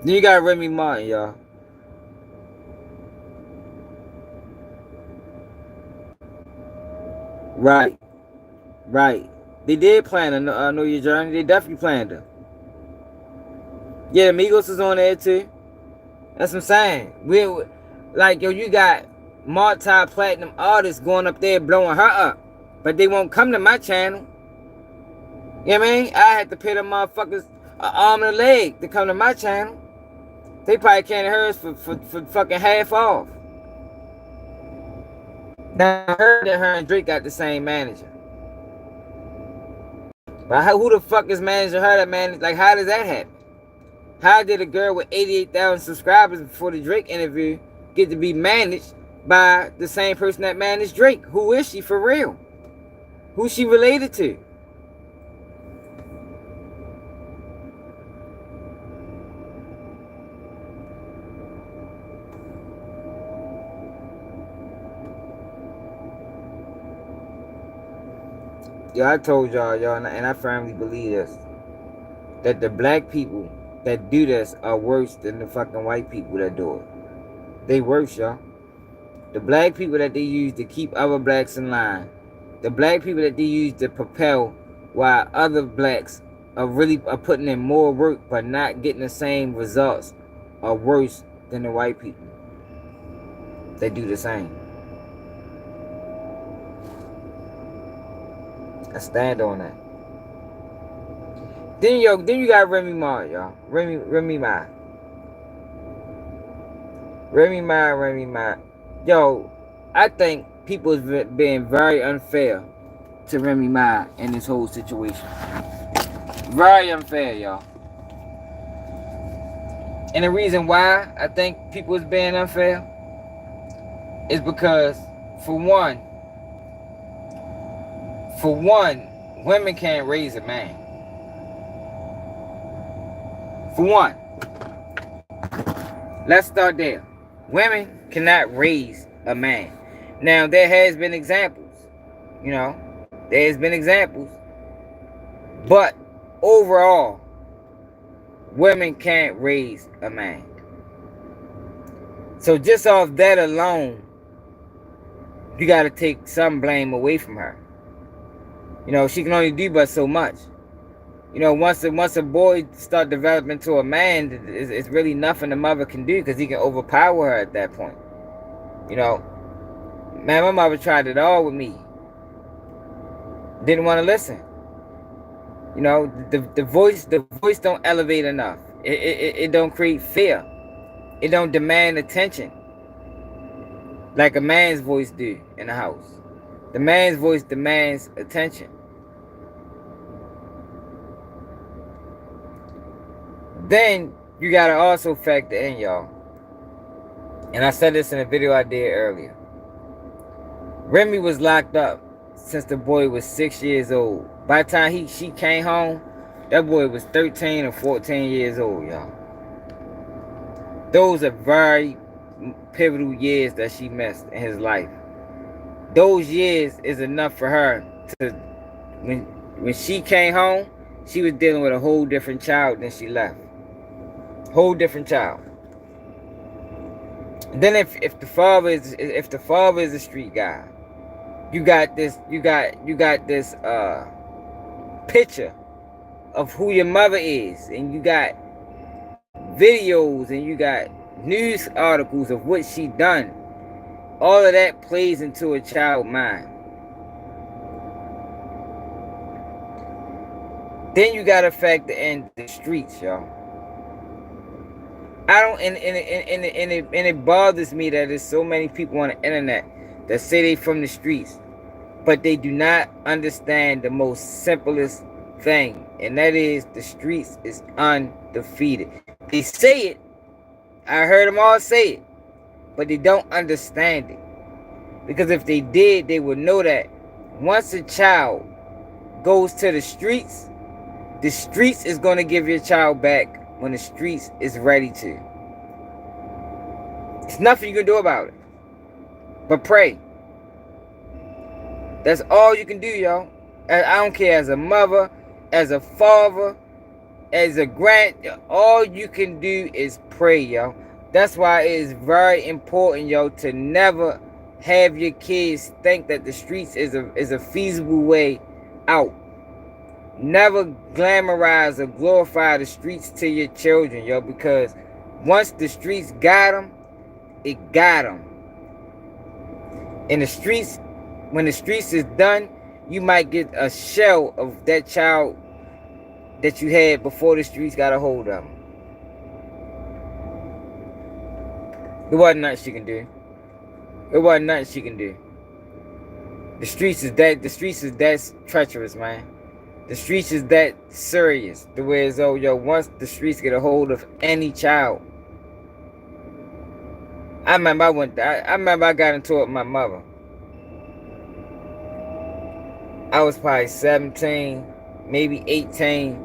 Then you got Remy Martin, y'all. Right. They did plan a Know Your Journey. They definitely planned it. Yeah, Migos is on there too. That's what I'm saying. Like, yo, you got multi-platinum artists going up there blowing her up. But they won't come to my channel. You know what I mean? I had to pay them motherfuckers an arm and a leg to come to my channel. They probably can't hear us for fucking half off. Now, I heard that her and Drake got the same manager. But who the fuck is managing her that manage? Like, how does that happen? How did a girl with 88,000 subscribers before the Drake interview get to be managed by the same person that managed Drake? Who is she for real? Who's she related to? Yo, I told y'all, and I firmly believe this, that the black people that do this are worse than the fucking white people that do it. They worse, y'all. The black people that they use to keep other blacks in line, the black people that they use to propel while other blacks are putting in more work but not getting the same results, are worse than the white people that do the same. I stand on that. Then you got Remy Ma, y'all. Remy Ma. Yo, I think people is being very unfair to Remy Ma in this whole situation. Very unfair, y'all. And the reason why I think people is being unfair is because, for one, women can't raise a man. For one. Let's start there. Women cannot raise a man. Now there has been examples, you know, there has been examples, but overall, women can't raise a man. So just off that alone, you got to take some blame away from her. You know, she can only do but so much. You know, once a boy start developing to a man, it's really nothing the mother can do because he can overpower her at that point. You know, man, my mother tried it all with me. Didn't want to listen. You know, the voice don't elevate enough. It don't create fear. It don't demand attention like a man's voice do in the house. The man's voice demands attention. Then you gotta also factor in, y'all, and I said this in a video I did earlier. Remy was locked up since the boy was 6 years old. By the time she came home, that boy was 13 or 14 years old, y'all. Those are very pivotal years that she missed in his life. Those years is enough for her to, when she came home, she was dealing with a whole different child than she left. Whole different child. Then if the father is a street guy, you got this picture of who your mother is, and you got videos, and you got news articles of what she done. All of that plays into a child's mind. Then you gotta factor in the streets, y'all. I don't, and it bothers me that there's so many people on the internet that say they from the streets, but they do not understand the most simplest thing, and that is the streets is undefeated. They say it. I heard them all say it, but they don't understand it. Because if they did, they would know that once a child goes to the streets is going to give your child back when the streets is ready to. There's nothing you can do about it but pray. That's all you can do, y'all. I don't care, as a mother, as a father, as a all you can do is pray, y'all. That's why it is very important, y'all, to never have your kids think that the streets is a feasible way out. Never glamorize or glorify the streets to your children, yo, because once the streets got them, it got them. In the streets, when the streets is done, you might get a shell of that child that you had before the streets got a hold of them. There wasn't nothing she can do. There wasn't nothing she can do. The streets is that treacherous, man. The streets is that serious. The way it's, oh, yo, once the streets get a hold of any child. I remember I got into it with my mother. I was probably 17, maybe 18.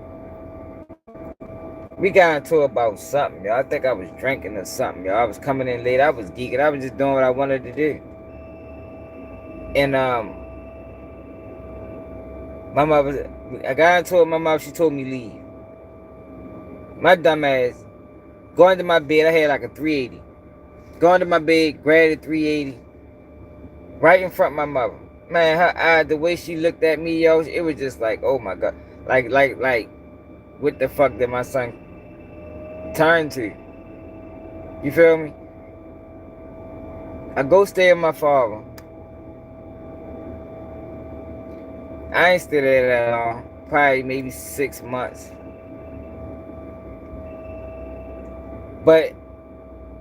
We got into it about something, yo. I think I was drinking or something, yo. I was coming in late. I was geeking. I was just doing what I wanted to do. And my mother, I got into it with my mom. She told me leave. My dumb ass, going to my bed. I had like a 380. Going to my bed, grabbed a 380, right in front of my mother. Man, her eye, the way she looked at me, yo, it was just like, oh my God, like, what the fuck did my son turn to? You feel me? I go stay with my father. I ain't stay there that long. Probably maybe 6 months. But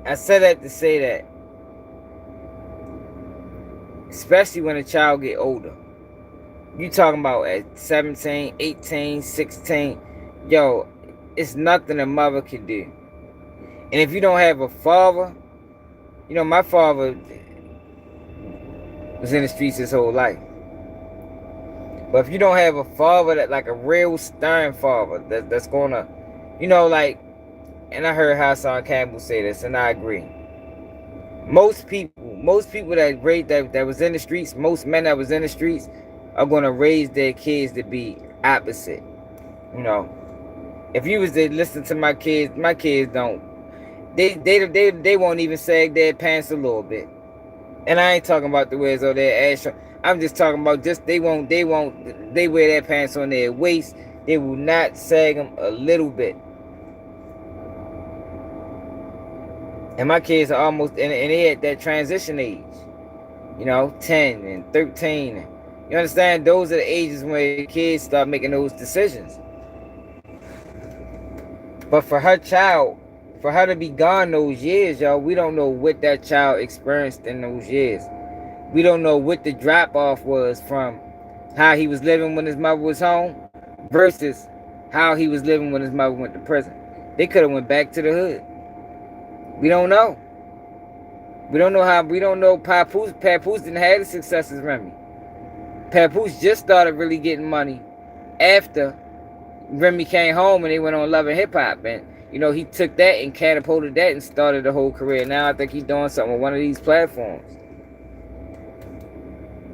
I said that to say that, especially when a child get older. You talking about at 17, 18, 16. Yo, it's nothing a mother can do. And if you don't have a father, you know, my father was in the streets his whole life. But if you don't have a father, that like a real stern father, that's gonna, you know, like and I heard Hassan Campbell say this, and I agree. Most people that was in the streets, most men that was in the streets, are gonna raise their kids to be opposite. You know, if you was to listen to my kids don't. They won't even sag their pants a little bit. And I ain't talking about the ways of their ass. I'm just talking about they wear their pants on their waist. They will not sag them a little bit. And my kids are almost, and they at that transition age. 10 and 13. You understand? Those are the ages when kids start making those decisions. But for her to be gone those years, y'all, we don't know what that child experienced in those years. We don't know what the drop-off was from how he was living when his mother was home versus how he was living when his mother went to prison. They could have went back to the hood. We don't know. We don't know Papoose didn't have the success as Remy. Papoose just started really getting money after Remy came home and they went on Love and Hip Hop. And, he took that and catapulted that and started the whole career. Now I think he's doing something on one of these platforms.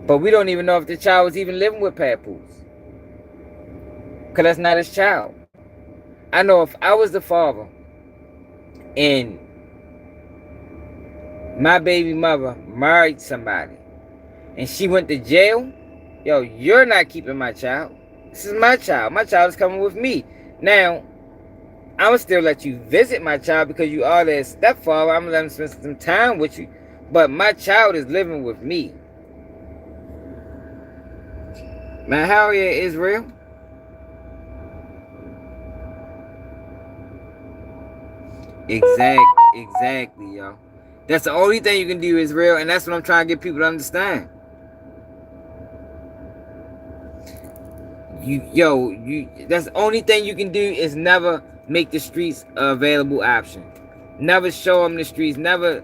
But we don't even know if the child was even living with Papoose. Because that's not his child. I know if I was the father and my baby mother married somebody and she went to jail, yo, you're not keeping my child. This is my child. My child is coming with me. Now, I'm going to still let you visit my child because you are their stepfather. I'm going to let him spend some time with you. But my child is living with me. Man, how are you, Israel? Exactly, yo. That's the only thing you can do, Israel, and that's what I'm trying to get people to understand. That's the only thing you can do is never make the streets an available option. Never show them the streets. Never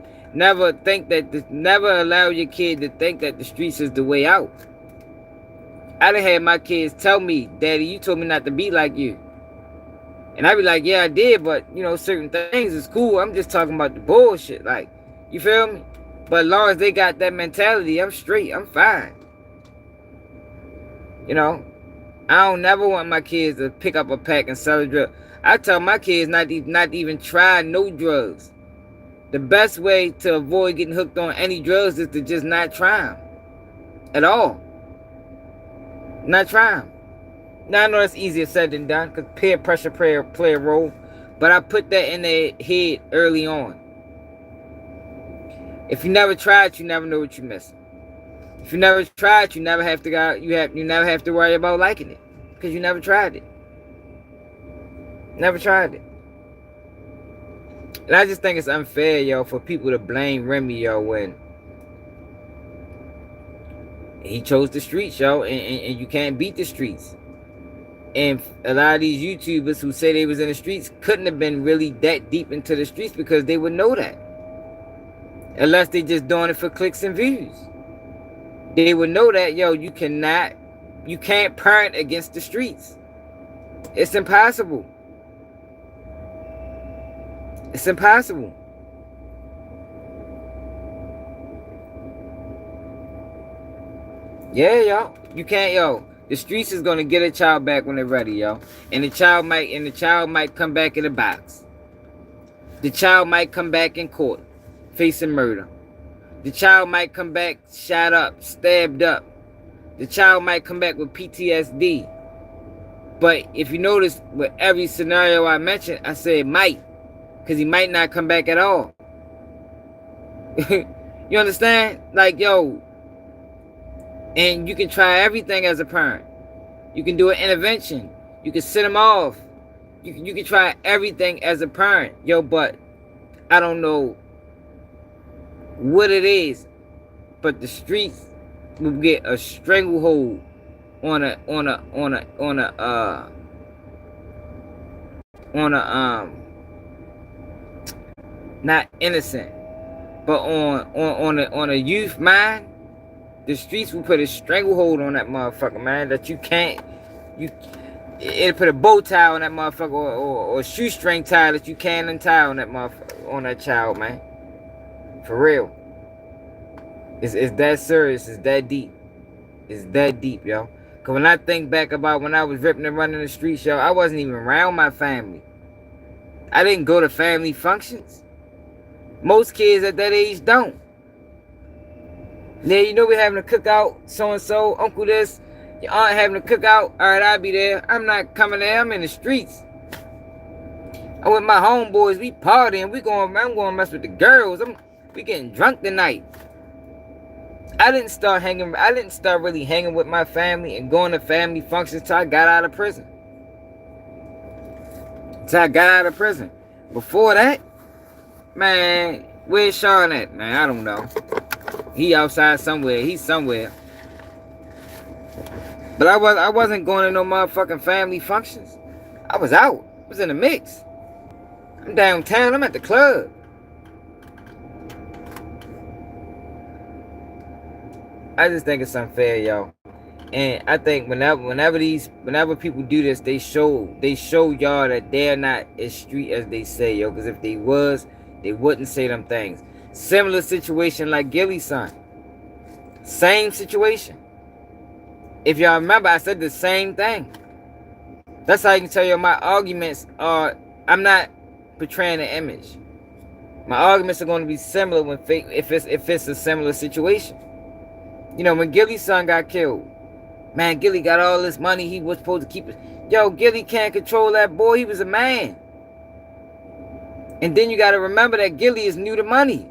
think that. Never allow your kid to think that the streets is the way out. I done had my kids tell me, "Daddy, you told me not to be like you," and I be like, "Yeah, I did, but certain things is cool. I'm just talking about the bullshit, like, you feel me? But as long as they got that mentality, I'm straight. I'm fine. I don't never want my kids to pick up a pack and sell a drug. I tell my kids not even try no drugs. The best way to avoid getting hooked on any drugs is to just not try them at all. Not try them. Now I know that's easier said than done because peer pressure play a role, but I put that in their head early on. If you never try it, you never know what you're missing. If you never try it, you never have to worry about liking it because you never tried it. Never tried it. And I just think it's unfair, yo, for people to blame Remy, yo, when he chose the streets, yo, and you can't beat the streets. And a lot of these YouTubers who say they was in the streets couldn't have been really that deep into the streets because they would know that. Unless they just doing it for clicks and views. They would know that, yo, you can't parent against the streets. It's impossible. It's impossible. Yeah, yo. You can't, yo. The streets is gonna get a child back when they're ready, yo. And the child might come back in a box. The child might come back in court, facing murder. The child might come back shot up, stabbed up. The child might come back with PTSD. But if you notice, with every scenario I mentioned, I said might. Because he might not come back at all. You understand? Like, yo. And you can try everything as a parent. You can do an intervention. You can sit him off. You can try everything as a parent. Yo, but I don't know what it is. But the streets will get a stranglehold on a not innocent, but on a youth mind. The streets will put a stranglehold on that motherfucker, man, that you can't. It'll put a bow tie on that motherfucker, or a shoestring tie that you can't untie on that motherfucker, on that child, man. For real. It's that serious. It's that deep. It's that deep, yo. Cause when I think back about when I was ripping and running the streets, yo, I wasn't even around my family. I didn't go to family functions. Most kids at that age don't. Yeah, you know we're having a cookout, so-and-so, uncle this, your aunt having a cookout. All right, I'll be there. I'm not coming there. I'm in the streets. I'm with my homeboys. We partying. I'm going to mess with the girls. We getting drunk tonight. I didn't start really hanging with my family and going to family functions till I got out of prison. Before that, man, where's Sean at? Man, I don't know. He outside somewhere. He's somewhere. But I wasn't going to no motherfucking family functions. I was out. I was in the mix. I'm downtown. I'm at the club. I just think it's unfair, yo. And I think whenever people do this, they show y'all that they're not as street as they say, yo. Because if they was, they wouldn't say them things. Similar situation like Gilly's son. Same situation. If y'all remember, I said the same thing. That's how you can tell you my arguments are. I'm not portraying an image. My arguments are going to be similar when if it's a similar situation. You know, when Gilly's son got killed, man, Gilly got all this money. He was supposed to keep it. Yo, Gilly can't control that boy. He was a man. And then you got to remember that Gilly is new to money.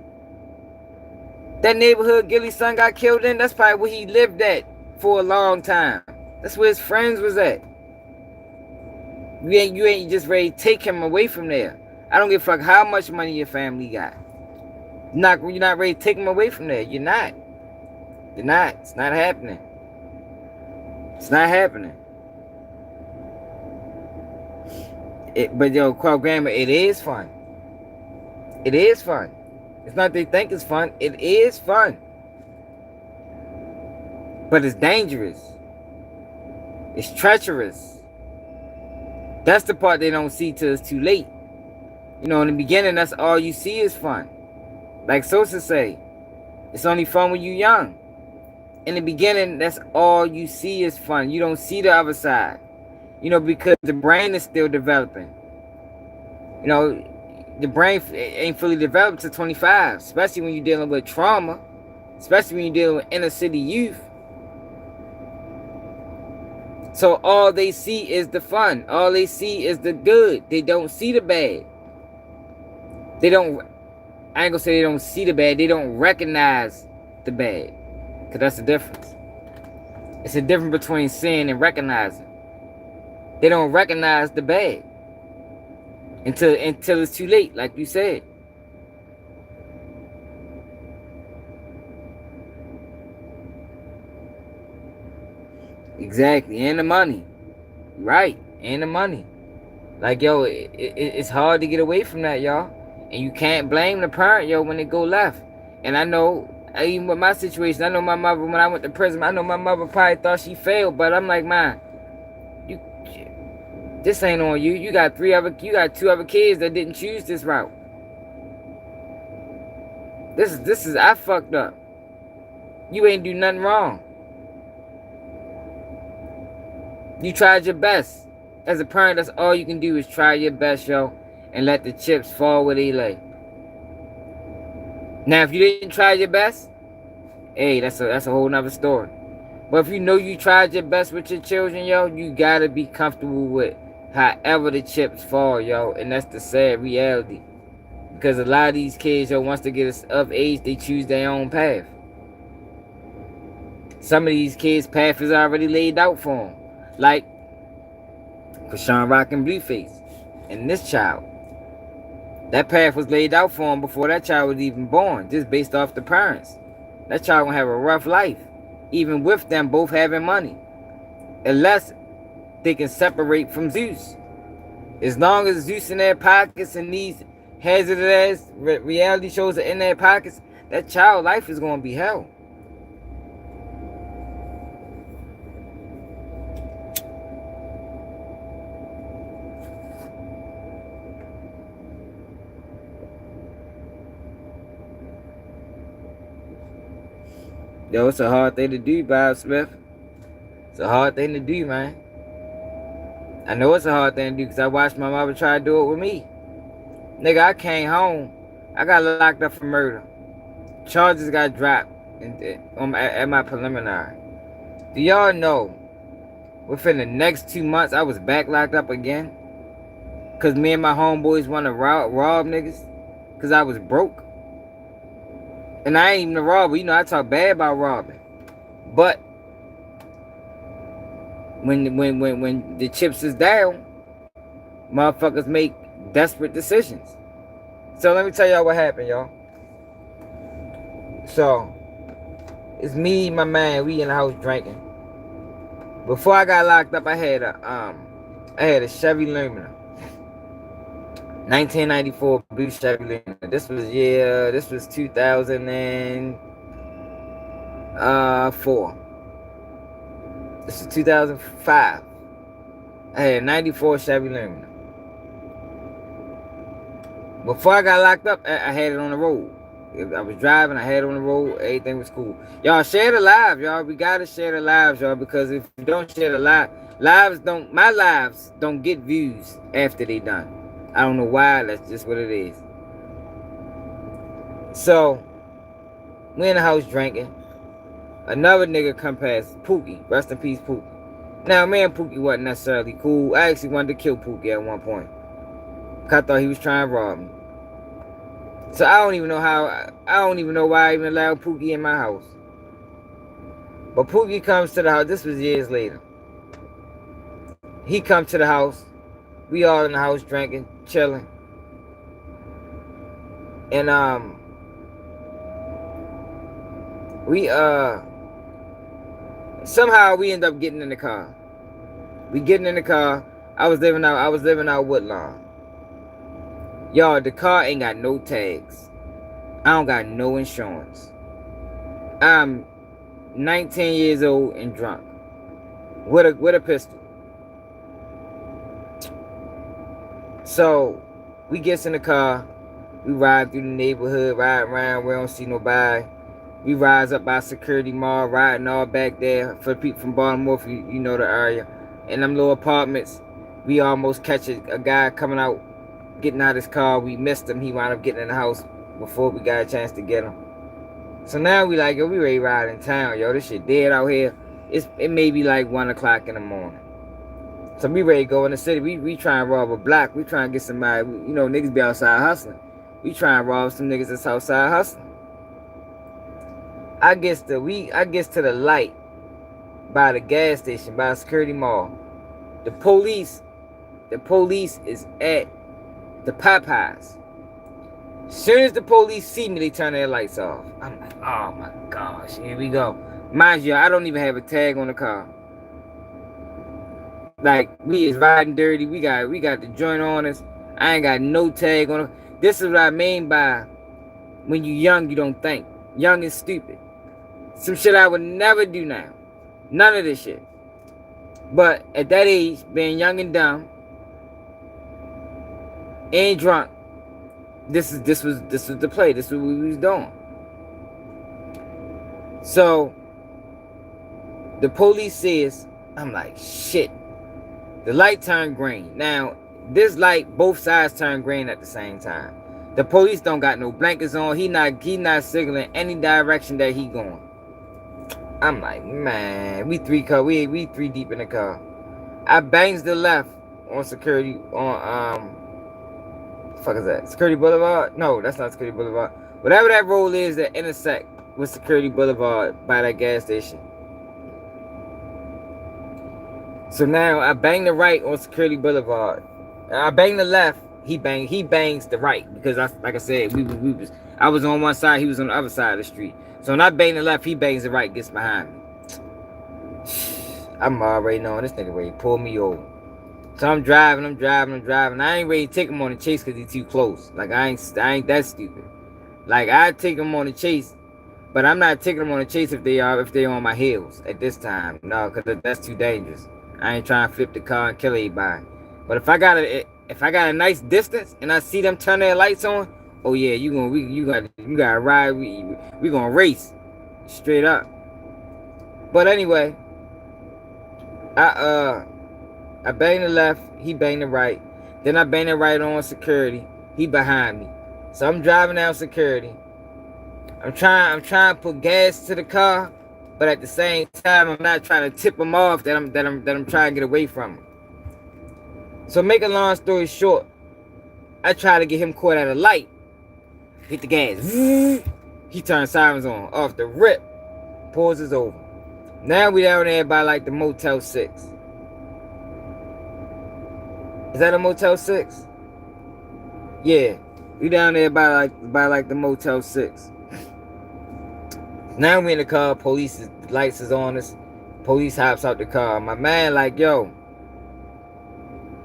That neighborhood Gilly's son got killed in, that's probably where he lived at for a long time. That's where his friends was at. You ain't just ready to take him away from there. I don't give a fuck how much money your family got. You're not ready to take him away from there. You're not. You're not. It's not happening. It's not happening. But yo, Qual Grammar, it is fun. It is fun. It's not they think it's fun. It is fun. But it's dangerous. It's treacherous. That's the part they don't see till it's too late. You know, in the beginning, that's all you see is fun. Like Sosa say, it's only fun when you're young. In the beginning, that's all you see is fun. You don't see the other side. You know, because the brain is still developing. You know, the brain ain't fully developed to 25, especially when you're dealing with trauma, especially when you're dealing with inner city youth. So all they see is the fun. All they see is the good. They don't see the bad. I ain't gonna say they don't see the bad. They don't recognize the bad. Because that's the difference. It's a difference between seeing and recognizing. They don't recognize the bad until it's too late, like you said. Exactly. And the money. Right. And the money. Like, yo, it's hard to get away from that, y'all. And you can't blame the parent, yo, when they go left. And I know, even with my situation, I know my mother, when I went to prison, I know my mother probably thought she failed, but I'm like, man, this ain't on you. You got two other kids that didn't choose this route. This is I fucked up. You ain't do nothing wrong. You tried your best. As a parent, that's all you can do is try your best, yo, and let the chips fall where they lay. Now, if you didn't try your best, hey, that's a whole nother story. But if you know you tried your best with your children, yo, you gotta be comfortable with however the chips fall, yo, and that's the sad reality. Because a lot of these kids, yo, once they get of age, they choose their own path. Some of these kids' path is already laid out for them. Like Chrisean and Blueface and this child. That path was laid out for him before that child was even born, just based off the parents. That child gonna have a rough life, even with them both having money, unless they can separate from Zeus. As long as Zeus in their pockets and these hazardous ass reality shows are in their pockets, that child life is gonna be hell. Yo, it's a hard thing to do, Bob Smith. It's a hard thing to do, man. I know it's a hard thing to do because I watched my mother try to do it with me. Nigga, I came home. I got locked up for murder. Charges got dropped at my preliminary. Do y'all know, within the next 2 months, I was back locked up again? Because me and my homeboys want to rob niggas? Because I was broke? And I ain't even a robber. You know, I talk bad about robbing. But when the chips is down, motherfuckers make desperate decisions. So let me tell y'all what happened, y'all. So it's me, my man, we in the house drinking. Before I got locked up, I had a Chevy Lumina. 1994 blue Chevy Lumina. This was 2004. This is 2005. I had a 94 Chevy Lumina. Before I got locked up, I had it on the road. I was driving, I had it on the road, everything was cool. Y'all share the live, y'all. We gotta share the lives, y'all, because if you don't share the my lives don't get views after they done. I don't know why, that's just what it is. So, we in the house drinking. Another nigga come past, Pookie. Rest in peace, Pookie. Now, me and Pookie wasn't necessarily cool. I actually wanted to kill Pookie at one point. I thought he was trying to rob me. So I don't even know why I even allowed Pookie in my house. But Pookie comes to the house. This was years later. He comes to the house. We all in the house drinking, chilling. And somehow we end up getting in the car. We getting in the car. I was living out Woodlawn. Y'all, the car ain't got no tags. I don't got no insurance. I'm 19 years old and drunk. With a pistol. So, we gets in the car. We ride through the neighborhood, ride around. We don't see nobody. We rise up by Security Mall, riding all back there. For people from Baltimore, if you know the area. In them little apartments, we almost catch a guy coming out, getting out of his car. We missed him. He wound up getting in the house before we got a chance to get him. So now we like, yo, we ready to ride in town, yo. This shit dead out here. It may be like 1 o'clock in the morning. So we ready to go in the city. We try and rob a block. We try and get somebody. You know, niggas be outside hustling. We try and rob some niggas that's outside hustling. I gets to the light by the gas station, by the Security Mall. The police is at the Popeyes. As soon as the police see me, they turn their lights off. I'm like, oh my gosh, here we go. Mind you, I don't even have a tag on the car. Like, we is riding dirty. We got the joint on us. I ain't got no tag on it. This is what I mean by when you young, you don't think. Young and stupid. Some shit I would never do now. None of this shit. But at that age, being young and dumb, and drunk, this was the play. This was what we was doing. So the police says, I'm like, shit. The light turned green. Now, this light, both sides turn green at the same time. The police don't got no blankets on. He not signaling any direction that he going. I'm like, man, we three deep in the car. I bangs the left on security on the fuck is that? Security Boulevard? No, that's not Security Boulevard. Whatever that road is that intersect with Security Boulevard by that gas station. So now I bang the right on Security Boulevard. I bang the left. He bangs the right because like I said, I was on one side, he was on the other side of the street. So when I bang the left, he bangs the right, gets behind me. I'm already knowing this nigga ready to pull me over. So I'm driving. I ain't ready to take him on the chase because he's too close. Like I ain't that stupid. Like I take him on the chase, but I'm not taking them on the chase if they on my heels at this time. No, because that's too dangerous. I ain't trying to flip the car and kill everybody. But if I got a nice distance and I see them turn their lights on, oh yeah, you gotta ride. We gonna race straight up. But anyway, I banged the left, he banged the right. Then I banged the right on security. He behind me. So I'm driving down security. I'm trying to put gas to the car, but at the same time I'm not trying to tip him off that I'm trying to get away from him. So make a long story short, I try to get him caught at a light. Hit the gas. He turns sirens on. Off the rip. Pulls us over. Now we down there by like the Motel 6. Is that a Motel 6? Yeah. We down there by like the Motel 6. Now we in the car, police lights is on us. Police hops out the car. My man like, yo,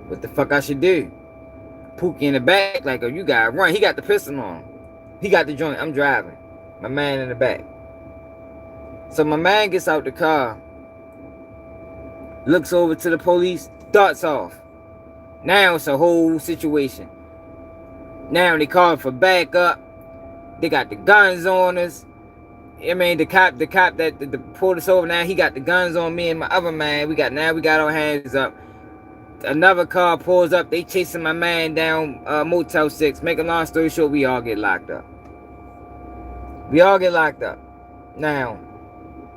what the fuck I should do? Pookie in the back, like, oh, you gotta run. He got the pistol on. He got the joint. I'm driving. My man in the back. So my man gets out the car, looks over to the police, darts off. Now it's a whole situation. Now they call for backup. They got the guns on us. I mean, the cop that pulled us over, now he got the guns on me and my other man. We got our hands up. Another car pulls up. They chasing my man down Motel 6. Make a long story short, we all get locked up. We all get locked up. Now,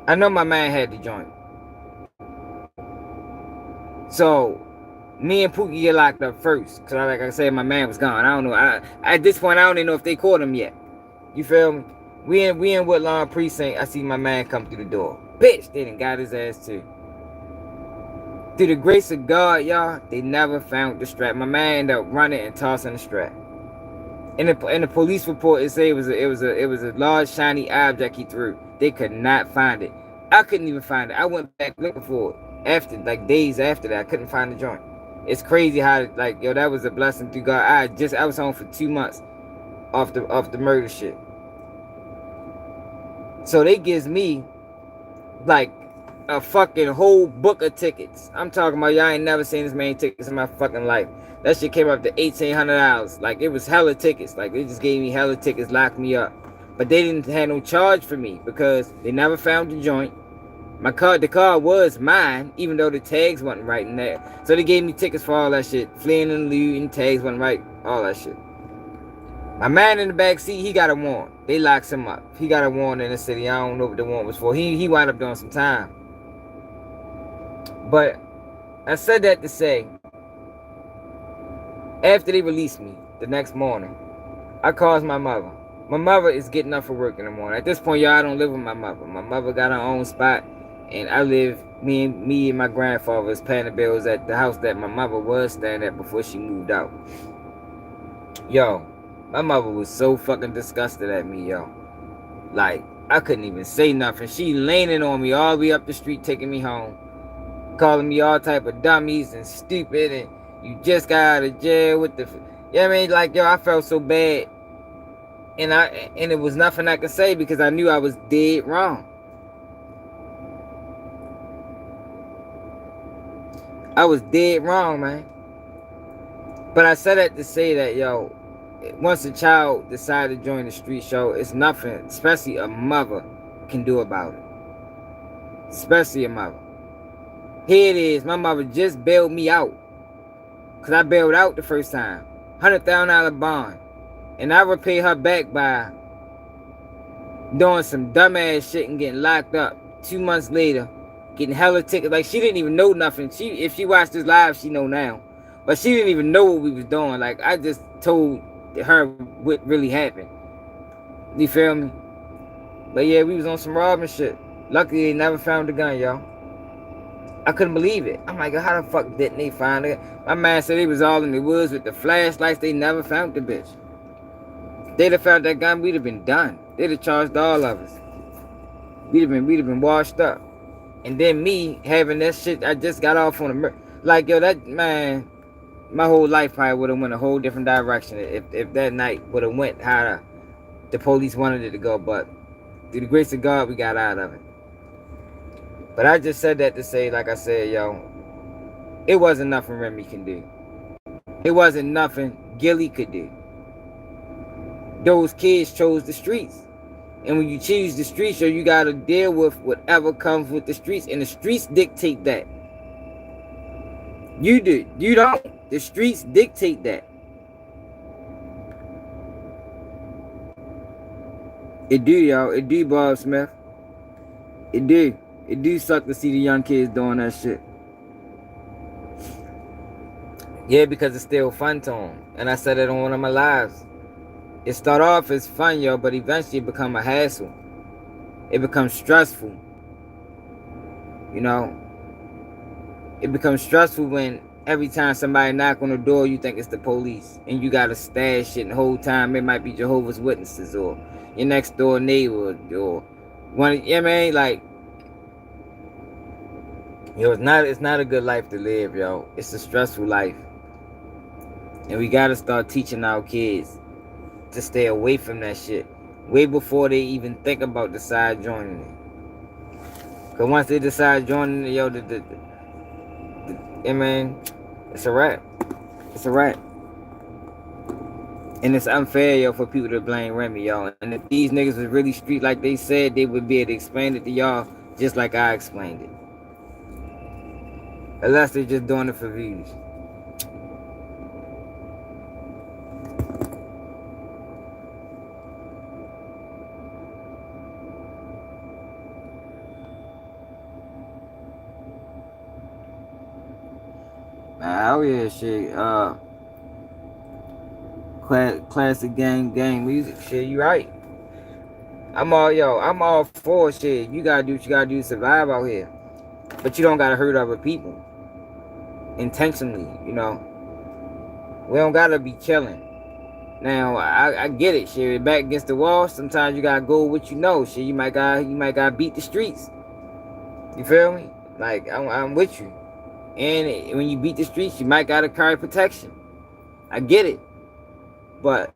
I know my man had the joint. So, me and Pookie get locked up first. Because like I said, my man was gone. I don't know. At this point, I don't even know if they caught him yet. You feel me? We in Woodlawn Precinct. I see my man come through the door. Bitch, they done got his ass too. Through the grace of God, y'all, they never found the strap. My man ended up running and tossing the strap. In the police report, it said it was a large shiny object he threw. They could not find it. I couldn't even find it. I went back looking for it after, like days after that. I couldn't find the joint. It's crazy how, like, yo, that was a blessing through God. I was home for 2 months off the murder shit. So they gives me like a fucking whole book of tickets. I'm talking about, y'all ain't never seen this many tickets in my fucking life. That shit came up to $1,800. Like, it was hella tickets. Like, they just gave me hella tickets, locked me up. But they didn't have no charge for me because they never found the joint. The car was mine, even though the tags wasn't right in there. So they gave me tickets for all that shit. Fleeing and looting, tags wasn't right, all that shit. My man in the back seat, he got a warrant. They locked him up. He got a warrant in the city. I don't know what the warrant was for. He wound up doing some time. But I said that to say, after they released me the next morning, I called my mother. My mother is getting up for work in the morning. At this point, y'all, I don't live with my mother. My mother got her own spot, and I live, me and my grandfather was paying the bills at the house that my mother was staying at before she moved out. Yo, my mother was so fucking disgusted at me, yo. Like, I couldn't even say nothing. She leaning on me all the way up the street, taking me home. Calling me all type of dummies and stupid, and you just got out of jail with the... You know what I mean? Like, yo, I felt so bad. And it was nothing I could say because I knew I was dead wrong. I was dead wrong, man. But I said that to say that, yo, once a child decided to join the street show, it's nothing, especially a mother, can do about it. Especially a mother. Here it is. My mother just bailed me out. Because I bailed out the first time. $100,000 bond. And I repay her back by doing some dumbass shit and getting locked up. 2 months later, getting hella tickets. Like, she didn't even know nothing. If she watched this live, she know now. But she didn't even know what we was doing. Like, I just told her what really happened. You feel me? But yeah, we was on some robbing shit. Luckily, they never found the gun, y'all. I couldn't believe it. I'm like, how the fuck didn't they find it? My man said he was all in the woods with the flashlights. They never found the bitch. If they'd have found that gun, we'd have been done. They'd have charged all of us. We'd have been washed up. And then me having that shit, I just got off on the like, yo, that man, my whole life probably would have went a whole different direction if that night would have went how the police wanted it to go. But through the grace of God, we got out of it. But I just said that to say, like I said, yo, it wasn't nothing Remy can do. It wasn't nothing Gilly could do. Those kids chose the streets. And when you choose the streets, yo, you gotta deal with whatever comes with the streets, and the streets dictate that. You do. You don't. The streets dictate that. It do, y'all. It do, Bob Smith. It do. It do suck to see the young kids doing that shit. Yeah, because it's still fun to them. And I said it on one of my lives. It start off as fun, yo, but eventually it become a hassle. It becomes stressful. You know? It becomes stressful when every time somebody knock on the door, you think it's the police. And you gotta stash shit, and the whole time it might be Jehovah's Witnesses or your next door neighbor or one, you know what I mean? Like, yo, it's not a good life to live, yo. It's a stressful life. And we gotta start teaching our kids to stay away from that shit way before they even think about decide joining it. Cause once they decide joining it, yo, I mean, it's a wrap. It's a wrap. And it's unfair, yo, for people to blame Remy, yo. And if these niggas was really street like they said, they would be able to explain it to y'all just like I explained it. Unless they're just doing it for views. Oh yeah, shit. Classic gang music. Shit, you right. I'm all for shit. You gotta do what you gotta do to survive out here. But you don't gotta hurt other people. Intentionally, you know. We don't gotta be chilling. Now, I get it, shit. Back against the wall, sometimes you gotta go with what you know. Shit, you might gotta beat the streets. You feel me? Like, I'm with you. And when you beat the streets, you might gotta carry protection. I get it. But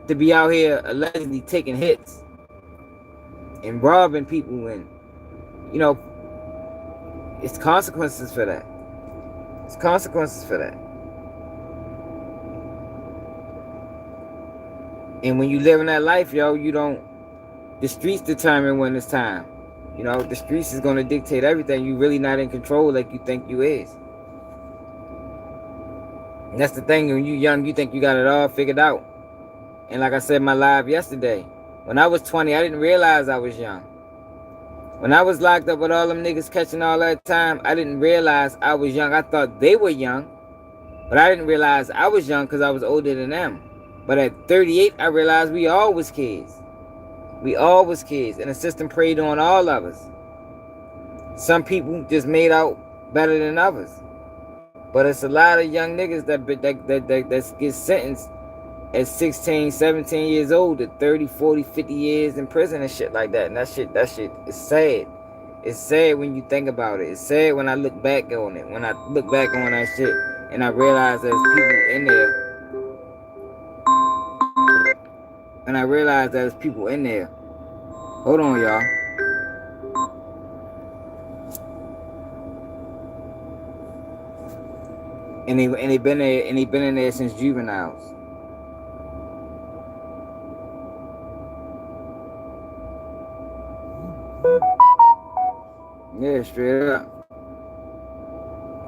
to be out here allegedly taking hits and robbing people, and you know, it's consequences for that. It's consequences for that. And when you live in that life, yo, you don't. The streets determine when it's time. You know, the streets is gonna dictate everything. You really not in control like you think you is. And that's the thing. When you young, you think you got it all figured out. And like I said in my live yesterday, when I was 20, I didn't realize I was young. When I was locked up with all them niggas catching all that time, I didn't realize I was young. I thought they were young, but I didn't realize I was young because I was older than them. But at 38, I realized we all was kids. We all was kids, and the system preyed on all of us. Some people just made out better than others. But it's a lot of young niggas that get sentenced at 16, 17 years old to 30, 40, 50 years in prison and shit like that. And that shit is sad. It's sad when you think about it. It's sad when I look back on it. When I look back on that shit and I realize there's people in there. And I realize there's people in there. Hold on, y'all. And they been there, and they been in there since juveniles. Yeah, straight up.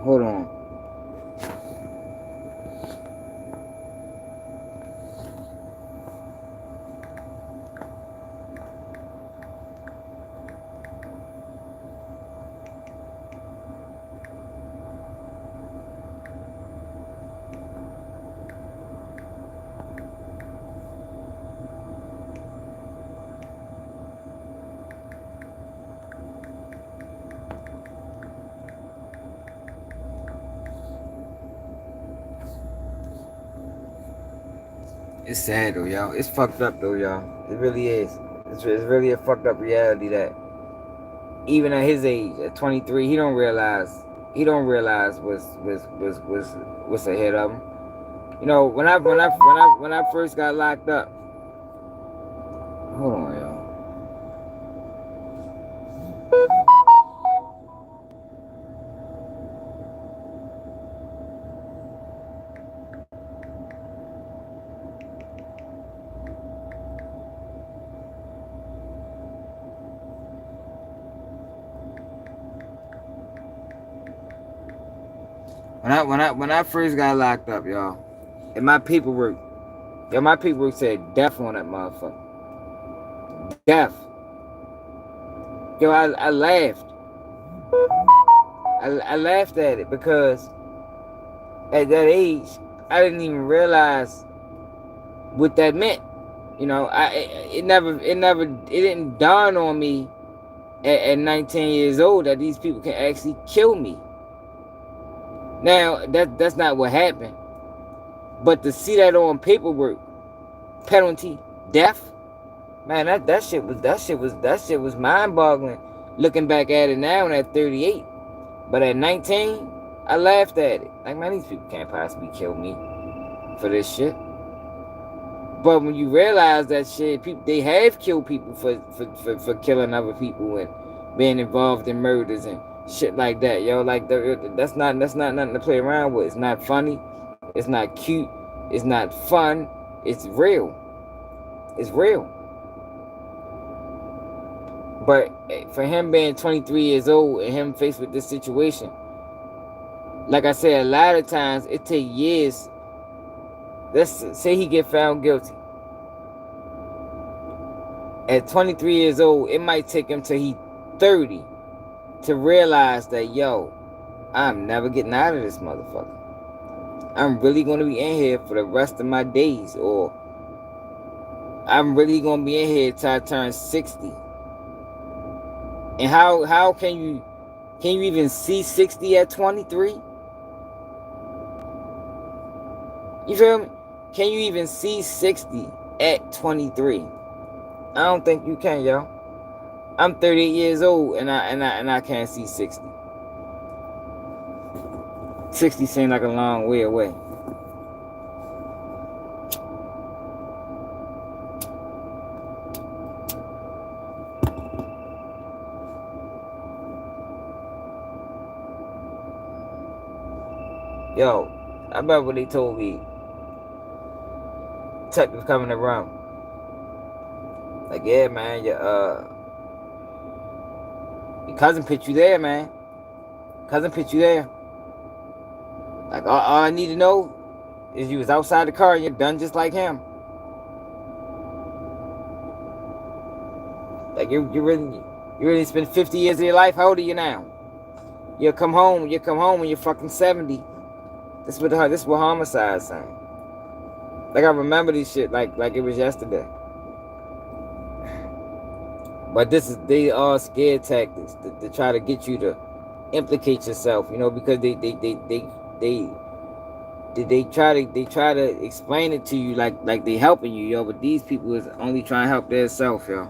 Hold on. It's sad though, y'all. It's fucked up though, y'all. It really is. It's really a fucked up reality that even at his age, at 23, he don't realize what's ahead of him. You know, when I first got locked up. Hold on, y'all. When I first got locked up, y'all, and my paperwork said death on that motherfucker. Death. Yo, I laughed. I laughed at it because at that age, I didn't even realize what that meant. You know, it didn't dawn on me at 19 years old that these people can actually kill me. Now that's not what happened, but to see that on paperwork, penalty, death, man, that shit was mind boggling. Looking back at it now and at 38, but at 19, I laughed at it. Like, man, these people can't possibly kill me for this shit. But when you realize that shit, people, they have killed people for killing other people and being involved in murders and shit like that, yo. Like, that's not nothing to play around with. It's not funny. It's not cute. It's not fun. It's real. It's real. But for him being 23 years old and him faced with this situation, like I said, a lot of times it takes years. Let's say he get found guilty. At 23 years old, it might take him till he 30 to realize that, yo, I'm never getting out of this motherfucker. I'm really going to be in here for the rest of my days, or I'm really going to be in here till I turn 60. And how can you even see 60 at 23? You feel me? Can you even see 60 at 23? I don't think you can, yo. I'm 38 years old and I can't see 60. 60 seems like a long way away. Yo, I remember when they told me Tech was coming around. Like, yeah, man, your cousin put you there, man. Cousin put you there. Like, all I need to know is you was outside the car and you're done just like him. Like, you really spent 50 years of your life. How old are you now? You'll come home when you're fucking 70. This is what homicide's saying. Like, I remember this shit like it was yesterday. But they are scared tactics to try to get you to implicate yourself, you know, because they try to explain it to you like they helping you, yo. But these people is only trying to help their self, yo.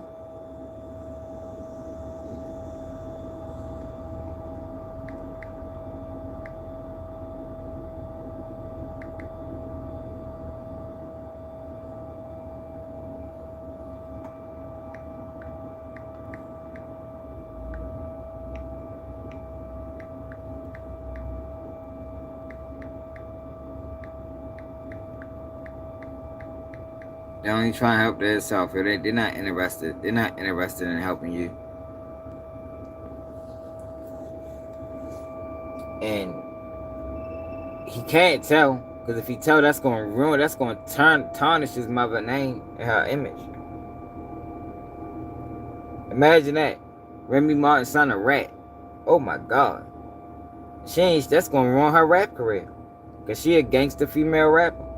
They're only trying to help themselves. They're not interested. They're not interested in helping you. And he can't tell, because if he tell, that's going to ruin. That's going to tarnish his mother's name and her image. Imagine that. Remy Martin's son a rat. Oh my God. That's going to ruin her rap career, because she a gangster female rapper.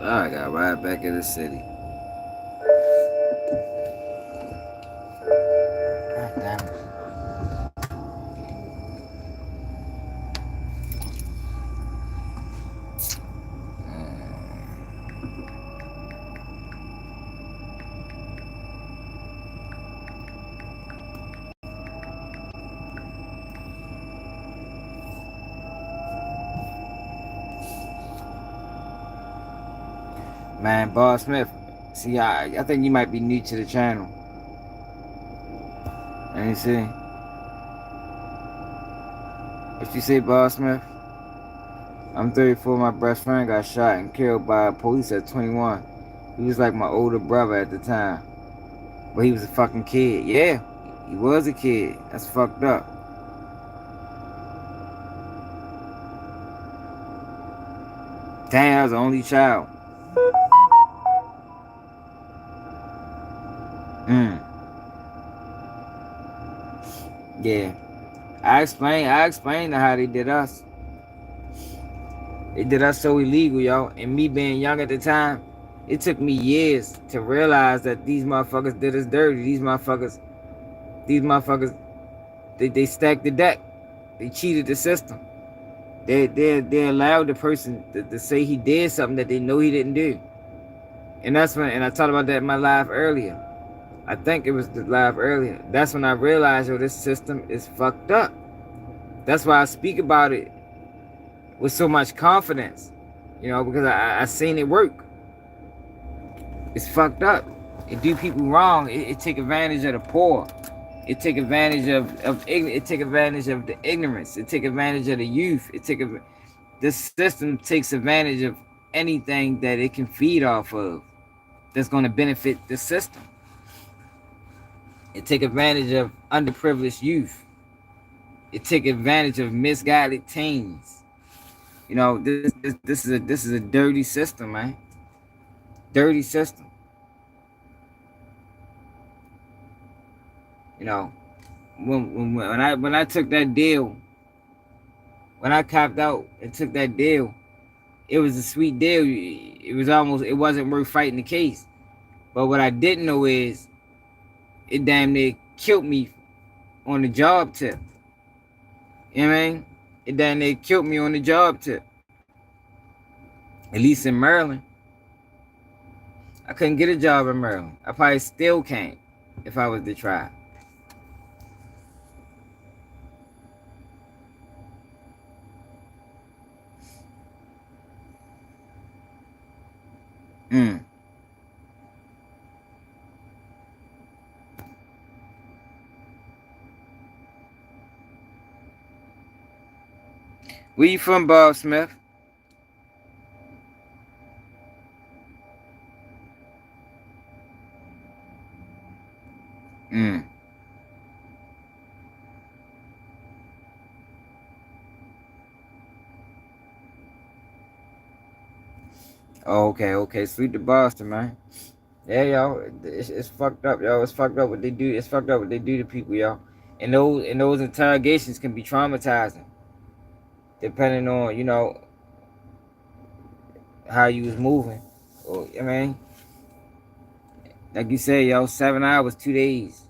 I got right back in the city. God damn it. Man, Bob Smith, see, I think you might be new to the channel. Let me see. What you say, Boss Smith? I'm 34. My best friend got shot and killed by police at 21. He was like my older brother at the time. But he was a fucking kid. Yeah, he was a kid. That's fucked up. Damn, I was the only child. Yeah. I explained how they did us. They did us so illegal, y'all. And me being young at the time, it took me years to realize that these motherfuckers did us dirty. These motherfuckers, they stacked the deck. They cheated the system. They allowed the person to say he did something that they know he didn't do. And that's when, and I talked about that in my live earlier. I think it was the live earlier. That's when I realized, yo, this system is fucked up. That's why I speak about it with so much confidence, you know, because I seen it work. It's fucked up. It do people wrong. It take advantage of the poor. It take advantage it take advantage of the ignorance. It take advantage of the youth. This system takes advantage of anything that it can feed off of that's going to benefit the system. It take advantage of underprivileged youth. It take advantage of misguided teens. You know, this is a dirty system, man. Dirty system. You know, when I took that deal, when I copped out and took that deal, it was a sweet deal. It wasn't worth fighting the case. But what I didn't know is it damn near killed me on the job tip. You know what I mean? It damn near killed me on the job tip. At least in Maryland. I couldn't get a job in Maryland. I probably still can't if I was to try. Where you from, Bob Smith? Oh, okay. Sweet to Boston, man. Yeah, y'all. It's fucked up, y'all. It's fucked up what they do. It's fucked up what they do to people, y'all. And those interrogations can be traumatizing, depending on, you know, how you was moving. Or, I mean, like you said, yo, 7 hours, 2 days.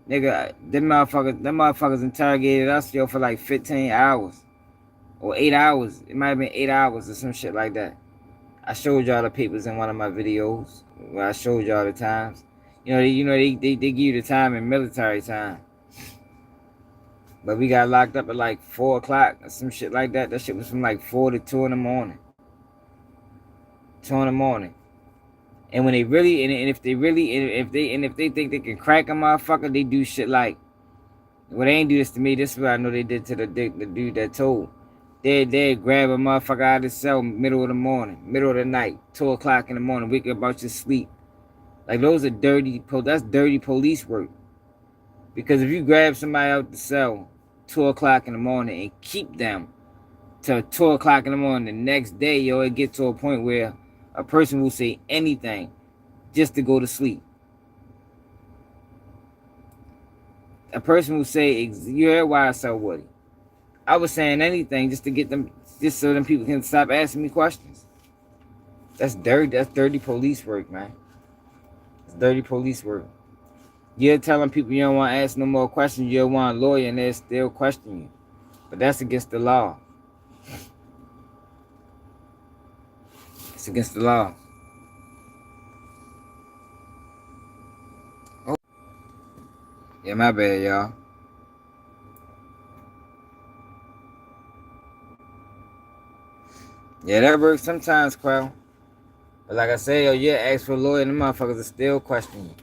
Nigga, them motherfuckers interrogated us, yo, for like 15 hours. Or 8 hours. It might have been 8 hours or some shit like that. I showed y'all the papers in one of my videos where I showed y'all the times. They give you the time in military time. But we got locked up at like 4 o'clock or some shit like that. That shit was from like 4 to 2 in the morning. 2 in the morning. And when they really, if they think they can crack a motherfucker, they do shit like, well, they ain't do this to me. This is what I know they did to the dude that told. They grab a motherfucker out of the cell middle of the morning, middle of the night, 2 o'clock in the morning, wake up out your sleep. Like, those are that's dirty police work. Because if you grab somebody out the cell 2 o'clock in the morning and keep them till 2 o'clock in the morning the next day, yo, it gets to a point where a person will say anything just to go to sleep. A person will say, you heard why I said Woody. I was saying anything just to get them, just so them people can stop asking me questions. That's dirty. That's dirty police work, man. It's dirty police work. You're telling people you don't want to ask no more questions. You don't want a lawyer, and they're still questioning you. But that's against the law. It's against the law. Oh. Yeah, my bad, y'all. Yeah, that works sometimes, Quell. But like I say, yo, you ask for a lawyer and the motherfuckers are still questioning you.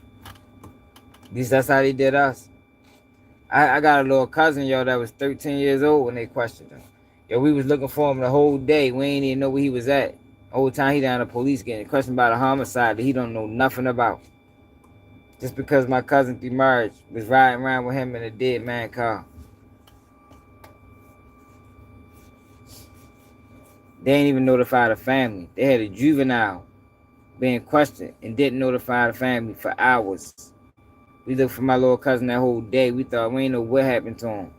At least that's how they did us. I got a little cousin, yo, that was 13 years old when they questioned him. Yo, we was looking for him the whole day. We ain't even know where he was at. The whole time he down the police getting questioned about a homicide that he don't know nothing about. Just because my cousin through marriage was riding around with him in a dead man car. They ain't even notify the family. They had a juvenile being questioned and didn't notify the family for hours. We looked for my little cousin that whole day. We thought we ain't know what happened to him.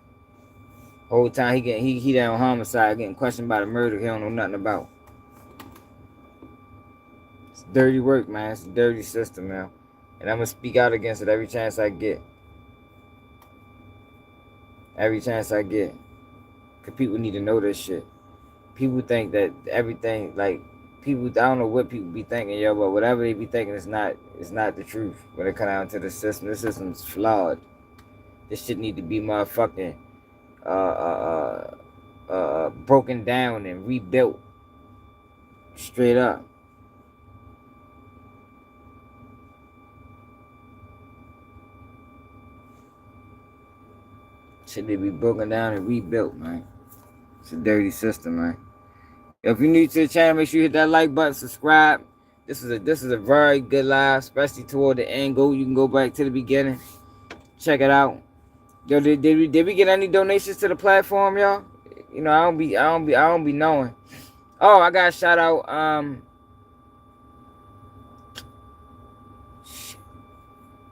Whole time he down homicide getting questioned about a murder he don't know nothing about. It's dirty work, man. It's a dirty system, man. And I'm gonna speak out against it every chance I get. Every chance I get. Cause people need to know this shit. People think that everything like people I don't know what people be thinking, yo, but whatever they be thinking is not the truth when it comes down to the system. The system's flawed. This shit need to be motherfucking broken down and rebuilt. Straight up. Shit need to be broken down and rebuilt, man. It's a dirty system, man. If you're new to the channel, make sure you hit that like button, subscribe. This is a very good live, especially toward the end. You can go back to the beginning. Check it out. Yo, did we get any donations to the platform, y'all? You know, I don't be knowing. Oh, I got a shout out.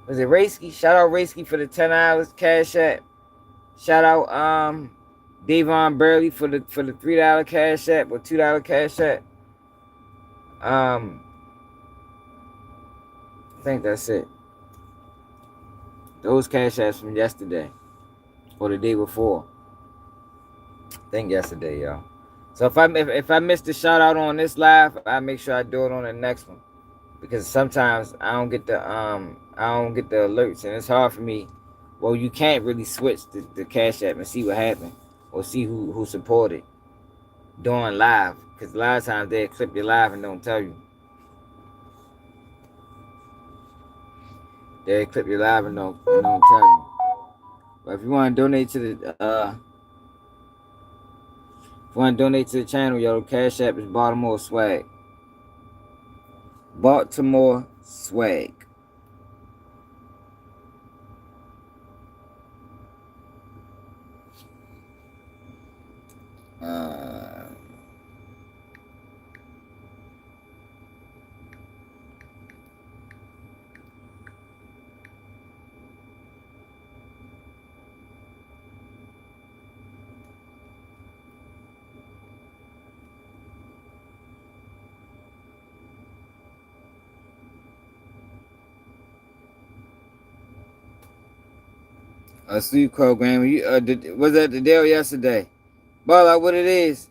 Was it Raisky? Shout out Raisky for the 10 hours cash app. Shout out Davon Burley for the $3 cash app or $2 cash app. I think that's it. Those cash apps from yesterday or the day before. I think yesterday, y'all. So if I missed the shout out on this live, I make sure I do it on the next one, because sometimes I don't get the alerts, and it's hard for me. Well, you can't really switch the cash app and see what happened or see who supported doing live, because a lot of times they clip your live and don't tell you. They clip your live and don't tell you. But if you want to donate to the channel, yo, cash app is Baltimore Swag. Baltimore Swag. A sleep program. You was that the deal yesterday? But like what it is.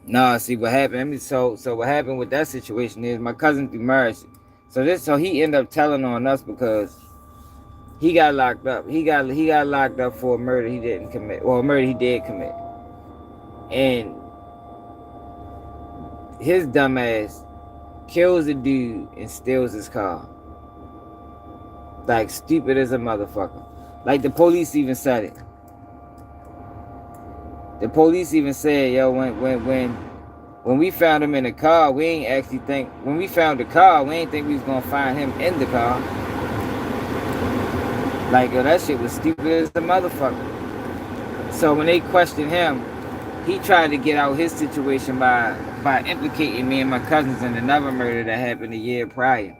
Nah, see what happened. I mean, so what happened with that situation is my cousin through marriage. So he ended up telling on us because he got locked up. He got locked up for a murder he didn't commit, or a murder he did commit, and his dumb ass kills the dude and steals his car. Like stupid as a motherfucker. Like the police even said it. The police even said, yo, when we found him in the car, we ain't actually think, when we found the car, we ain't think we was gonna find him in the car. Like, yo, that shit was stupid as a motherfucker. So when they questioned him, he tried to get out his situation by implicating me and my cousins in another murder that happened a year prior.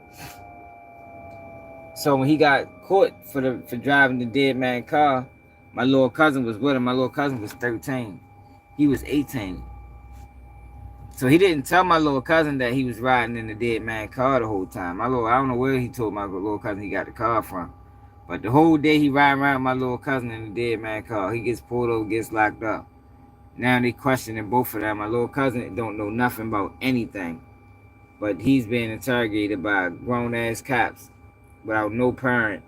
So when he got caught for driving the dead man car, my little cousin was with him. My little cousin was 13. He was 18. So he didn't tell my little cousin that he was riding in the dead man car the whole time. I don't know where he told my little cousin he got the car from. But the whole day he riding around with my little cousin in the dead man car. He gets pulled over, gets locked up. Now they questioning both of them. My little cousin don't know nothing about anything. But he's being interrogated by grown ass cops without no parent.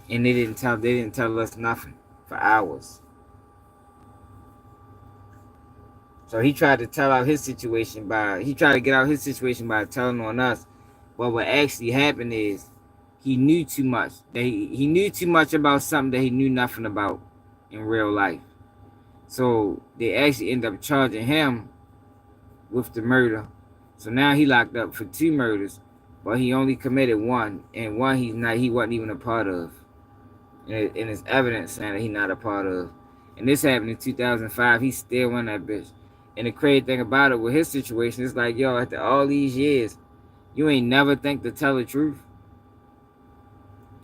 And they didn't tell us nothing for hours. So he tried to tell out his situation he tried to get out his situation by telling on us. But what actually happened is he knew too much. He knew too much about something that he knew nothing about in real life. So they actually ended up charging him with the murder. So now he locked up for 2 murders, but he only committed 1, and 1 he wasn't even a part of. And it's evidence saying that he's not a part of. And this happened in 2005. He still won that bitch. And the crazy thing about it with his situation is like, yo, after all these years, you ain't never think to tell the truth.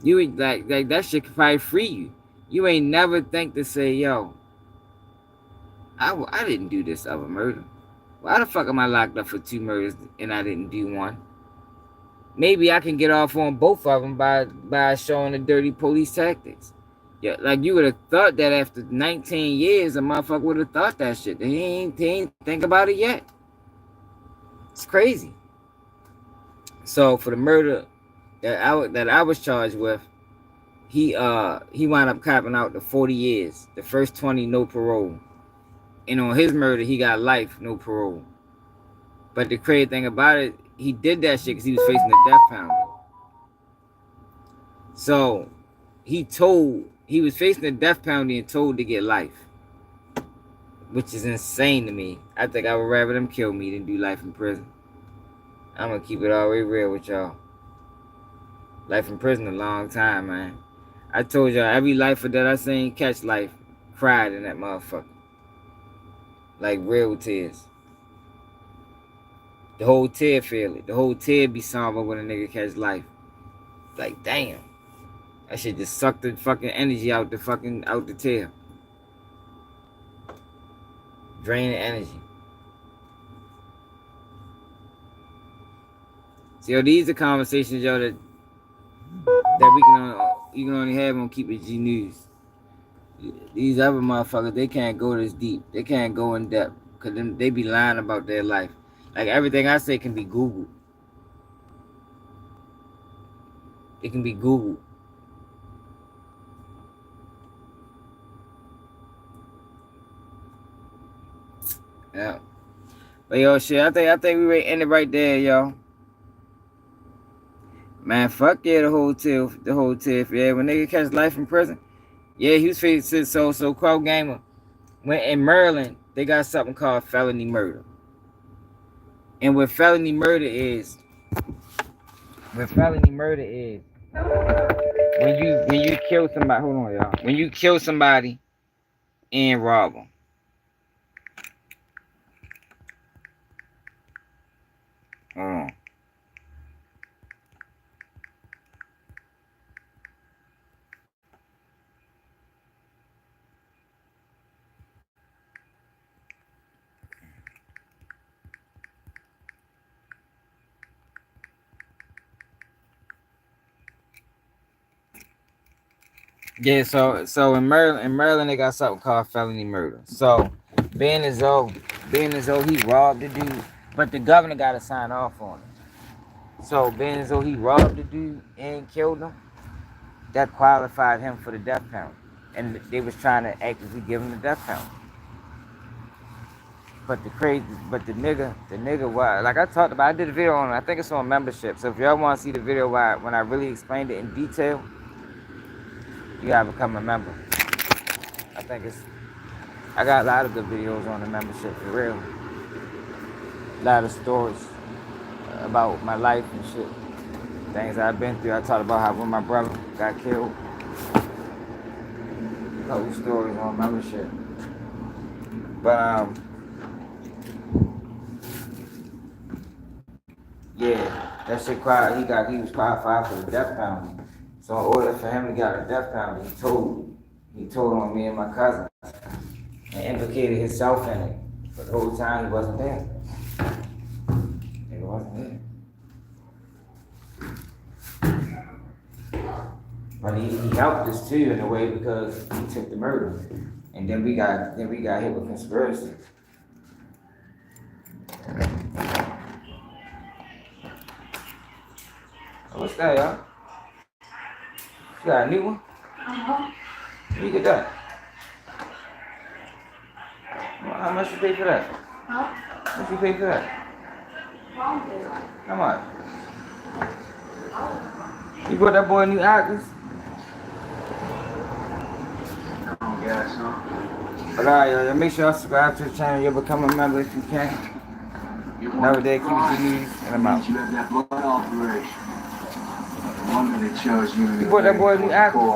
You ain't like that shit could probably free you. You ain't never think to say, yo, I didn't do this other murder. Why the fuck am I locked up for 2 murders and I didn't do 1? Maybe I can get off on both of them by showing the dirty police tactics. Yeah, like you would have thought that after 19 years, a motherfucker would have thought that shit. He ain't think about it yet. It's crazy. So for the murder that I was charged with, he wound up copping out the 40 years. The first 20 no parole. And on his murder, he got life, no parole. But the crazy thing about it, he did that shit because he was facing the death penalty. So he was facing the death penalty and told to get life, which is insane to me. I think I would rather them kill me than do life in prison. I'm gonna keep it all the way real with y'all. Life in prison a long time, man. I told y'all every lifer that I seen catch life cried in that motherfucker. Like real tears. The whole tear feel it. The whole tear be somber when a nigga catch life. Like damn. That shit just sucked the fucking energy out the tear. Drain the energy. So yo, these are conversations, yo, that you can only have on Keep It G News. These other motherfuckers, they can't go this deep. They can't go in depth. Cause they be lying about their life. Like everything I say can be Googled. It can be Googled. Yeah. But yo, shit, I think we ready to end it right there, yo. Man, fuck yeah, the whole tiff. Yeah, when nigga catch life in prison, yeah, he was facing so Crow Gamer. When in Maryland, they got something called felony murder. And what felony murder is when you kill somebody. Hold on, y'all. When you kill somebody and rob them. Hold on. Yeah, so in Maryland they got something called felony murder. So being as though he robbed the dude, but the governor got to sign off on it. So being as though he robbed the dude and killed him, that qualified him for the death penalty, and they was trying to actively give him the death penalty. But the nigga, like I talked about, I did a video on it. I think it's on membership. So if y'all want to see the video when I really explained it in detail, you gotta become a member. I got a lot of good videos on the membership for real. A lot of stories about my life and shit. Things I've been through. I talked about how when my brother got killed. A couple stories on membership. But yeah, that shit he was qualified for the death penalty. So in order for him to get a death penalty, he told on me and my cousin and implicated himself in it. But the whole time he wasn't there. He wasn't there. But he helped us too in a way because he took the murder. And then we got hit with conspiracy. What's that, y'all? You got a new one? Uh-huh. Where you get that? How much you pay for that? What you pay for that? How much? You bought that boy a new Atlas?
Yeah, so.
But alright, yo, make sure y'all subscribe to the channel. You'll become a member if you can. Another day, keep it to knees, and I'm out.
You had that blood operation. The one that chose you.
You bought that boy a new Atlas?